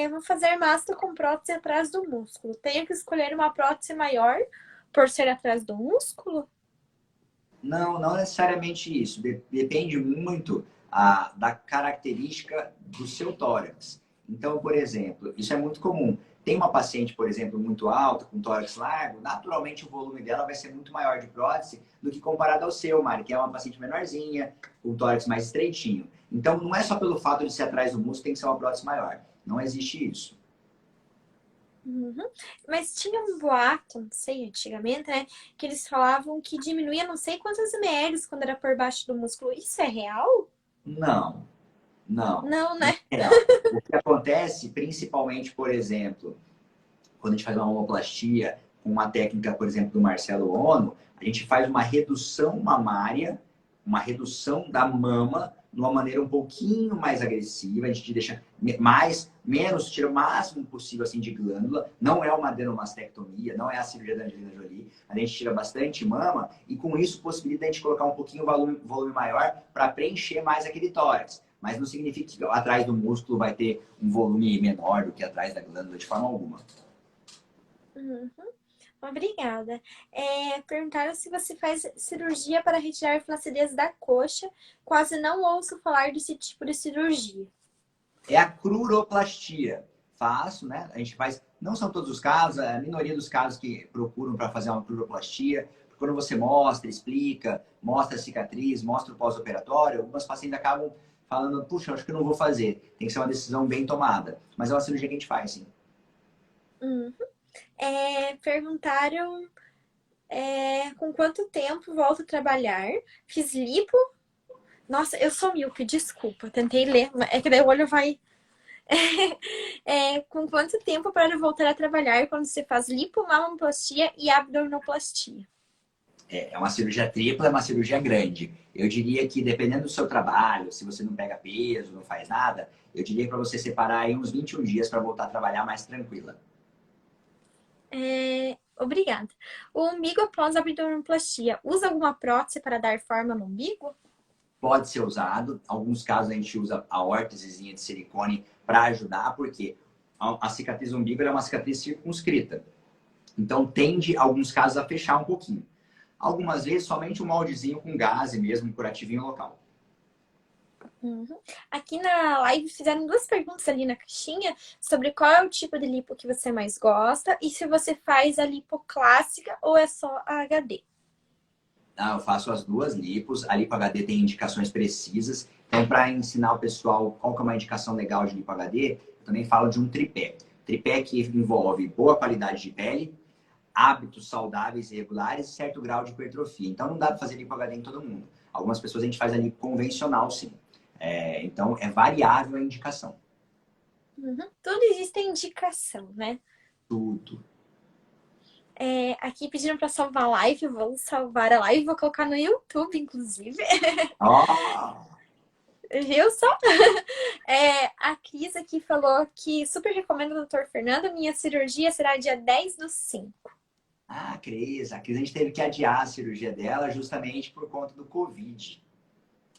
Vou fazer masto com prótese atrás do músculo. Tenho que escolher uma prótese maior por ser atrás do músculo? Não, não necessariamente isso. Depende muito da característica do seu tórax. Então, por exemplo, isso é muito comum. Tem uma paciente, por exemplo, muito alta, com tórax largo, naturalmente o volume dela vai ser muito maior de prótese do que comparado ao seu, Mari, que é uma paciente menorzinha, com tórax mais estreitinho. Então, não é só pelo fato de ser atrás do músculo, tem que ser uma prótese maior. Não existe isso. Uhum. Mas tinha um boato, não sei, antigamente, né? Que eles falavam que diminuía não sei quantos ml quando era por baixo do músculo. Isso é real? Não, não. Não, né? Não. O que acontece, principalmente, por exemplo, quando a gente faz uma mamoplastia com uma técnica, por exemplo, do Marcelo Ono, a gente faz uma redução mamária, uma redução da mama de uma maneira um pouquinho mais agressiva. A gente deixa menos, tira o máximo possível assim, de glândula. Não é uma adenomastectomia, não é a cirurgia da Angelina Jolie. A gente tira bastante mama e com isso possibilita a gente colocar um pouquinho volume maior para preencher mais aquele tórax. Mas não significa que atrás do músculo vai ter um volume menor do que atrás da glândula de forma alguma. Uhum. Obrigada. Perguntaram se você faz cirurgia para retirar flacidez da coxa. Quase não ouço falar desse tipo de cirurgia. É a cruroplastia. Faço, né? A gente faz, não são todos os casos, é a minoria dos casos que procuram para fazer uma cruroplastia. Quando você mostra, explica, mostra a cicatriz, mostra o pós-operatório, algumas pacientes acabam falando, puxa, acho que eu não vou fazer. Tem que ser uma decisão bem tomada. Mas é uma cirurgia que a gente faz, sim. Uhum. Perguntaram com quanto tempo volto a trabalhar. Fiz lipo. Nossa, eu sou míope, desculpa. Tentei ler, é que daí o olho vai... Com quanto tempo para voltar a trabalhar quando você faz lipomamoplastia e abdominoplastia? É uma cirurgia tripla, é uma cirurgia grande. Eu diria que, dependendo do seu trabalho, se você não pega peso, não faz nada, eu diria para você separar aí uns 21 dias para voltar a trabalhar mais tranquila. Obrigada. O umbigo após a abdominoplastia, usa alguma prótese para dar forma no umbigo? Pode ser usado. Em alguns casos a gente usa a órtesezinha de silicone para ajudar, porque a cicatriz do umbigo é uma cicatriz circunscrita. Então tende, em alguns casos, a fechar um pouquinho. Algumas vezes somente um moldezinho com gaze mesmo, um curativinho local. Uhum. Aqui na live fizeram duas perguntas ali na caixinha sobre qual é o tipo de lipo que você mais gosta e se você faz a lipo clássica ou é só a HD. Eu faço as duas lipos. A lipo HD tem indicações precisas. Então, para ensinar o pessoal qual que é uma indicação legal de lipo HD, eu também falo de um tripé. Tripé que envolve boa qualidade de pele, hábitos saudáveis e regulares e certo grau de hipertrofia. Então, não dá para fazer lipo HD em todo mundo. Algumas pessoas a gente faz a lipo convencional, sim. Então, é variável a indicação. Uhum. Tudo existe indicação, né? Tudo. Aqui pediram para salvar a live, vou salvar a live, vou colocar no YouTube, inclusive. Oh! Viu só? A Cris aqui falou que super recomendo o Dr. Fernando. Minha cirurgia será dia 10/5. Cris. A Cris, a gente teve que adiar a cirurgia dela justamente por conta do Covid.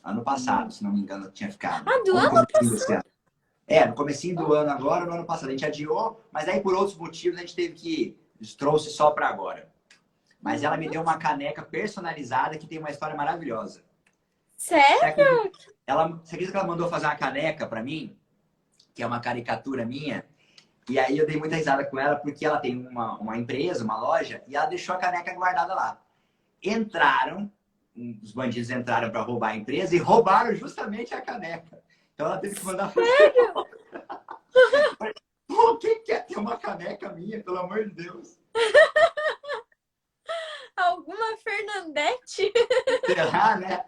Ano passado, se não me engano, tinha ficado. Do ano passado? No comecinho do ano agora, no ano passado. A gente adiou, mas aí por outros motivos a gente teve que... trouxe só para agora. Mas ela me deu uma caneca personalizada que tem uma história maravilhosa. Sério? Você acredita que ela mandou fazer uma caneca para mim? Que é uma caricatura minha. E aí eu dei muita risada com ela porque ela tem uma empresa, uma loja, e ela deixou a caneca guardada lá. Entraram, os bandidos entraram para roubar a empresa e roubaram justamente a caneca. Então ela teve que mandar fazer. Sério? Pô, quem quer ter uma caneca minha, pelo amor de Deus? Alguma Fernandete? Será, né?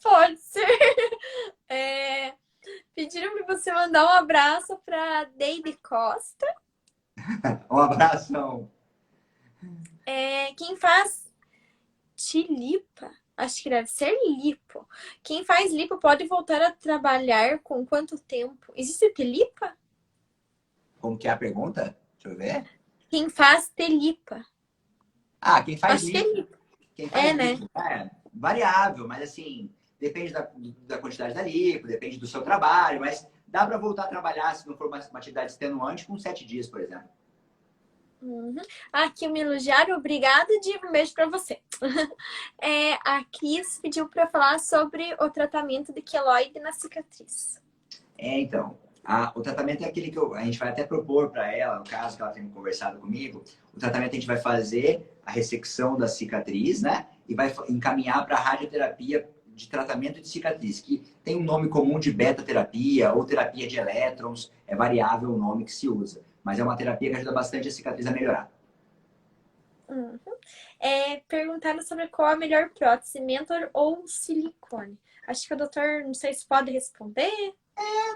Pode ser. É, pediram para você mandar um abraço para Deide Costa. Um abração. Quem faz Tilipa? Acho que deve ser lipo. Quem faz lipo pode voltar a trabalhar com quanto tempo? Existe telipa? Como que é a pergunta? Deixa eu ver. Quem faz telipa? Ah, quem faz Acho que é lipo. lipo. Quem É, faz né? lipo. É variável, mas assim, depende da quantidade da lipo, depende do seu trabalho, mas dá para voltar a trabalhar se não for uma atividade extenuante com 7 dias, por exemplo. Uhum. Aqui me elogiaram. Obrigada, Diva. Um beijo pra você. A Cris pediu para falar sobre o tratamento de queloide na cicatriz. Então, o tratamento é aquele que a gente vai até propor para ela, no caso que ela tenha conversado comigo, o tratamento a gente vai fazer a ressecção da cicatriz, né? E vai encaminhar para a radioterapia de tratamento de cicatriz, que tem um nome comum de beta-terapia ou terapia de elétrons, é variável o nome que se usa. Mas é uma terapia que ajuda bastante a cicatriz a melhorar. Uhum. Perguntaram sobre qual a melhor prótese, mentor ou silicone. Acho que o doutor, não sei se pode responder.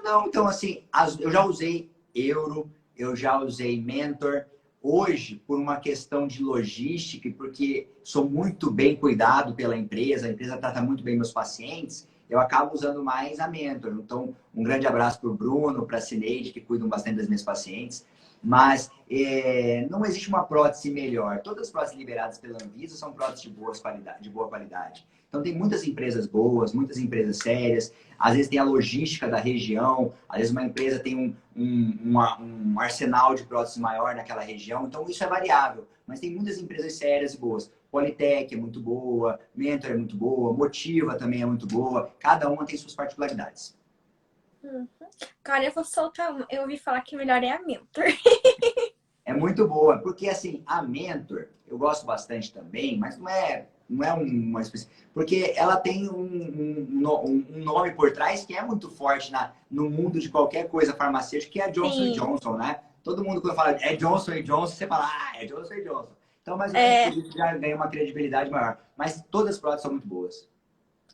Não, então assim, eu já usei Euro, eu já usei Mentor. Hoje, por uma questão de logística e porque sou muito bem cuidado pela empresa, a empresa trata muito bem meus pacientes, eu acabo usando mais a Mentor. Então, um grande abraço para o Bruno, para a Cineide, que cuidam bastante das minhas pacientes. Mas não existe uma prótese melhor. Todas as próteses liberadas pela Anvisa são próteses de boa qualidade. Então, tem muitas empresas boas, muitas empresas sérias. Às vezes tem a logística da região. Às vezes uma empresa tem um arsenal de próteses maior naquela região. Então, isso é variável. Mas tem muitas empresas sérias e boas. Politec é muito boa, Mentor é muito boa, Motiva também é muito boa. Cada uma tem suas particularidades. Uhum. Cara, eu vou soltar uma. Eu ouvi falar que melhor é a mentor. É muito boa, porque assim, a Mentor, eu gosto bastante também, mas não é uma espécie. Porque ela tem um nome por trás que é muito forte no mundo de qualquer coisa farmacêutica, que é a Johnson Sim. Johnson, né? Todo mundo, quando fala é Johnson Johnson, você fala, é Johnson Johnson. Então, mais ou menos por isso já ganha uma credibilidade maior. Mas todas as próteses são muito boas.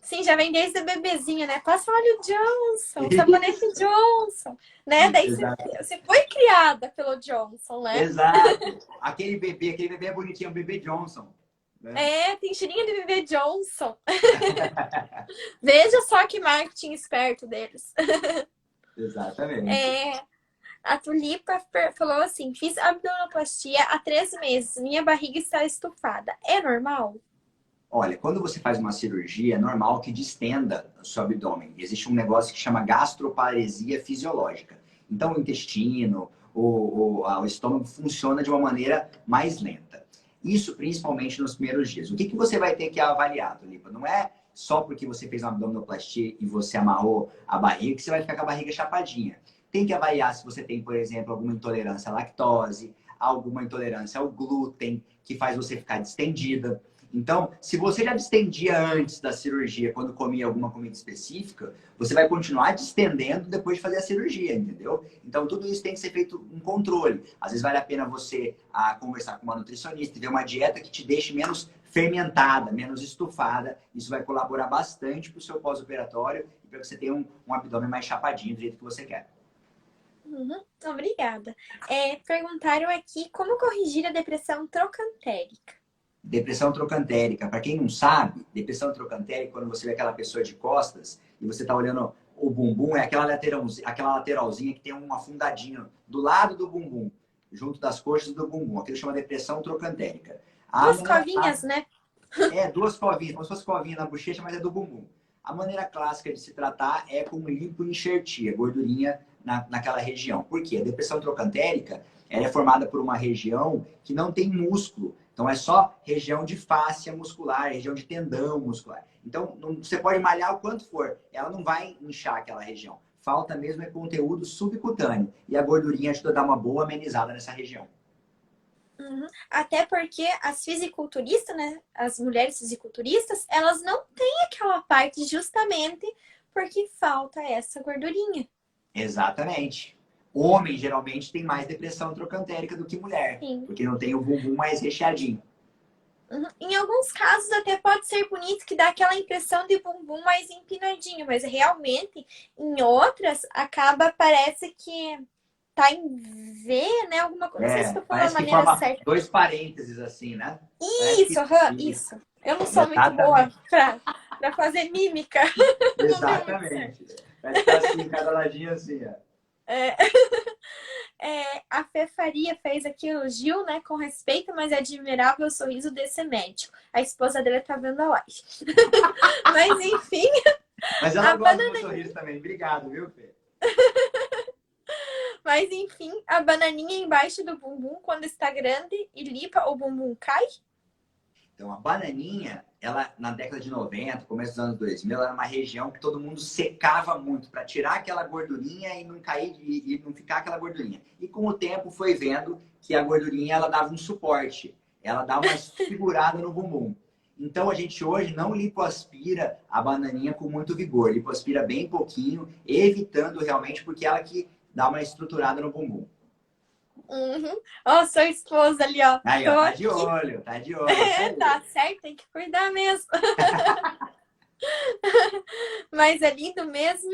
Sim, já vem desde bebezinha, né? Passa óleo Johnson, sabonete Johnson, né? Daí Exato. você foi criada pelo Johnson, né? Exato. Aquele bebê é bonitinho, o bebê Johnson. Né? Tem cheirinho de bebê Johnson. Veja só que marketing esperto deles. Exatamente. A Tulipa falou assim: fiz abdominoplastia há 3 meses, minha barriga está estufada. É normal? Olha, quando você faz uma cirurgia, é normal que distenda o seu abdômen. Existe um negócio que chama gastroparesia fisiológica. Então, o intestino, o estômago funciona de uma maneira mais lenta. Isso principalmente nos primeiros dias. O que você vai ter que avaliar, Tulipa? Não é só porque você fez uma abdominoplastia e você amarrou a barriga que você vai ficar com a barriga chapadinha. Tem que avaliar se você tem, por exemplo, alguma intolerância à lactose, alguma intolerância ao glúten, que faz você ficar distendida. Então, se você já distendia antes da cirurgia, quando comia alguma comida específica, você vai continuar distendendo depois de fazer a cirurgia, entendeu? Então, tudo isso tem que ser feito um controle. Às vezes vale a pena você conversar com uma nutricionista e ver uma dieta que te deixe menos fermentada, menos estufada. Isso vai colaborar bastante para o seu pós-operatório e para você ter um abdômen mais chapadinho do jeito que você quer. Uhum, obrigada. Perguntaram aqui como corrigir a depressão trocantérica. Depressão trocantérica. Para quem não sabe, depressão trocantérica, quando você vê aquela pessoa de costas e você está olhando o bumbum, é aquela lateralzinha que tem um afundadinho do lado do bumbum, junto das coxas do bumbum. Aquilo chama depressão trocantérica. Duas covinhas, né? 2 covinhas, como se fosse covinha na bochecha, mas é do bumbum. A maneira clássica de se tratar é com lipoenxertia, gordurinha naquela região. Por quê? A depressão trocantérica ela é formada por uma região que não tem músculo. Então é só região de fáscia muscular, região de tendão muscular. Então você pode malhar o quanto for, ela não vai inchar aquela região. Falta mesmo é conteúdo subcutâneo. E a gordurinha ajuda a dar uma boa amenizada nessa região. Uhum. Até porque as fisiculturistas, né? As mulheres fisiculturistas, elas não têm aquela parte justamente porque falta essa gordurinha. Exatamente. Homem geralmente tem mais depressão trocantérica do que mulher, Sim. porque não tem o bumbum mais recheadinho. Uhum. Em alguns casos até pode ser bonito, que dá aquela impressão de bumbum mais empinadinho, mas realmente em outras acaba, parece que tá em V, né? Alguma coisa. Não sei se estou falando a Parece que maneira forma certa. dois parênteses assim, né? Isso, isso. Eu não sou muito boa Exatamente. para fazer mímica. Não deu muito certo. Exatamente. Parece que tá assim, cada ladinho assim, ó. É, a Fê Faria fez aqui elogio, né? Com respeito, mas é admirável o sorriso desse médico. A esposa dele tá vendo a live. Mas enfim. Mas ela gosta do meu sorriso também. Obrigado, viu, Fê? Mas enfim, a bananinha embaixo do bumbum, quando está grande e limpa, o bumbum cai? Então, a bananinha, ela na década de 90, começo dos anos 2000, ela era uma região que todo mundo secava muito para tirar aquela gordurinha e não cair e não ficar aquela gordurinha. E com o tempo foi vendo que a gordurinha ela dava um suporte, ela dava uma segurada no bumbum. Então a gente hoje não lipoaspira a bananinha com muito vigor, lipoaspira bem pouquinho, evitando realmente porque ela que dá uma estruturada no bumbum. Uhum. Ó, sua esposa ali, ó. Aí, ó, tá de olho, tá de olho. Tá certo, tem que cuidar mesmo. Mas é lindo mesmo.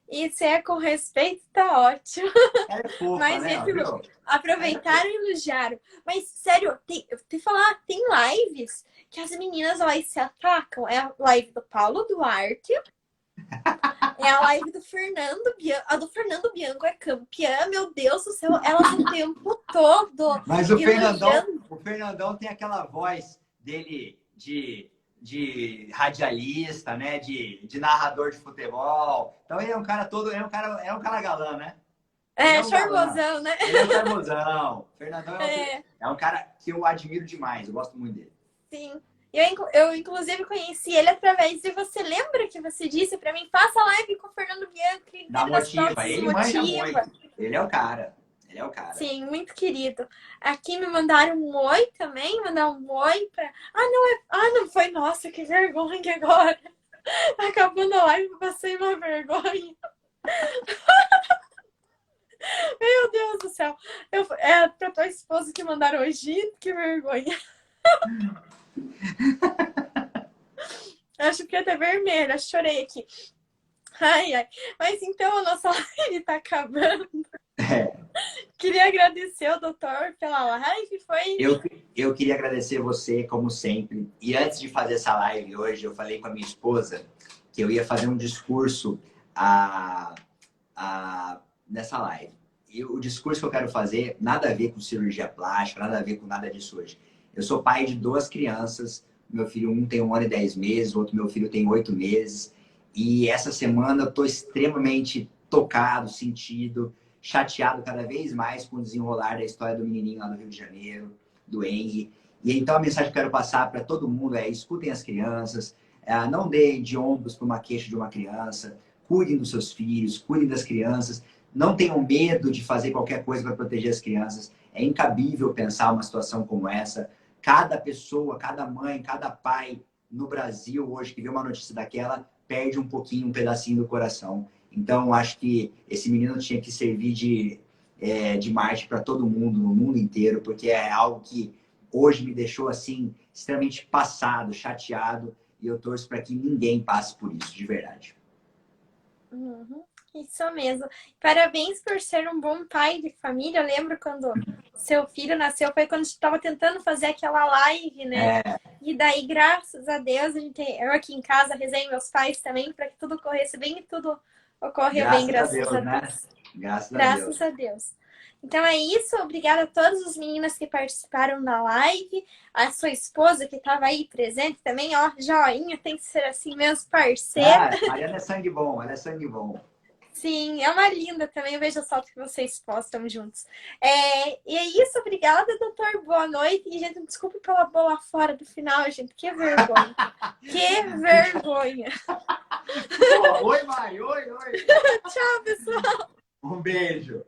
E se é com respeito, tá ótimo. Ela é fofa, Mas né? aproveitaram e elogiaram. Mas, sério, te falar, tem lives que as meninas elas se atacam. É a live do Paulo Duarte. É a live do Fernando Bianco. A do Fernando Bianco é campeã, meu Deus do céu. Elas o tempo todo. Mas o Fernandão tem aquela voz dele de radialista, né? De narrador de futebol. Então ele é um cara todo, é um cara galã, né? É, charmosão, né? Ele é um charmosão. O Fernandão é um cara que eu admiro demais, eu gosto muito dele. Sim. Eu, inclusive, conheci ele através de você. Lembra que você disse pra mim, faça live com o Fernando Bianchi. Da Motiva. Ele manja muito. Ele é o cara. Ele é o cara. Sim, muito querido. Aqui me mandaram um oi também. Mandaram um oi pra... não foi. Nossa, que vergonha agora. Acabando a live, passei uma vergonha. Meu Deus do céu. É pra tua esposa que mandaram hoje. Que vergonha. Acho que até vermelha, chorei aqui. Ai, ai. Mas então a nossa live tá acabando. Queria agradecer ao doutor pela live. Eu queria agradecer você, como sempre. E antes de fazer essa live hoje, eu falei com a minha esposa que eu ia fazer um discurso nessa live. E o discurso que eu quero fazer, nada a ver com cirurgia plástica, nada a ver com nada disso hoje. Eu sou pai de 2 crianças. Meu filho, um tem 1 ano e 10 meses, o outro meu filho tem 8 meses. E essa semana eu estou extremamente tocado, sentido, chateado cada vez mais com o desenrolar da história do menininho lá do Rio de Janeiro, do Henry. E então a mensagem que eu quero passar para todo mundo é: escutem as crianças, não deem de ombros para uma queixa de uma criança, cuidem dos seus filhos, cuidem das crianças, não tenham medo de fazer qualquer coisa para proteger as crianças. É incabível pensar uma situação como essa. Cada pessoa, cada mãe, cada pai no Brasil hoje que vê uma notícia daquela perde um pouquinho, um pedacinho do coração. Então, acho que esse menino tinha que servir de Marte para todo mundo, no mundo inteiro, porque é algo que hoje me deixou assim extremamente passado, chateado, e eu torço para que ninguém passe por isso, de verdade. Uhum. Isso mesmo. Parabéns por ser um bom pai de família. Eu lembro quando seu filho nasceu, foi quando a gente estava tentando fazer aquela live, né? E daí, graças a Deus, eu aqui em casa rezei meus pais também para que tudo corresse bem e tudo ocorreu bem, graças a Deus. Né? Graças a Deus. Então é isso. Obrigada a todas as meninas que participaram da live. A sua esposa que estava aí presente também, ó, joinha, tem que ser assim mesmo, parceira. Mariana é sangue bom, ela é sangue bom. Sim, é uma linda também. Eu vejo as fotos que vocês postam juntos. E é isso, obrigada, doutor. Boa noite. E, gente, desculpe pela bola fora do final, gente. Que vergonha. Que vergonha. Oi, Mai. Oi, oi. Tchau, pessoal. Um beijo.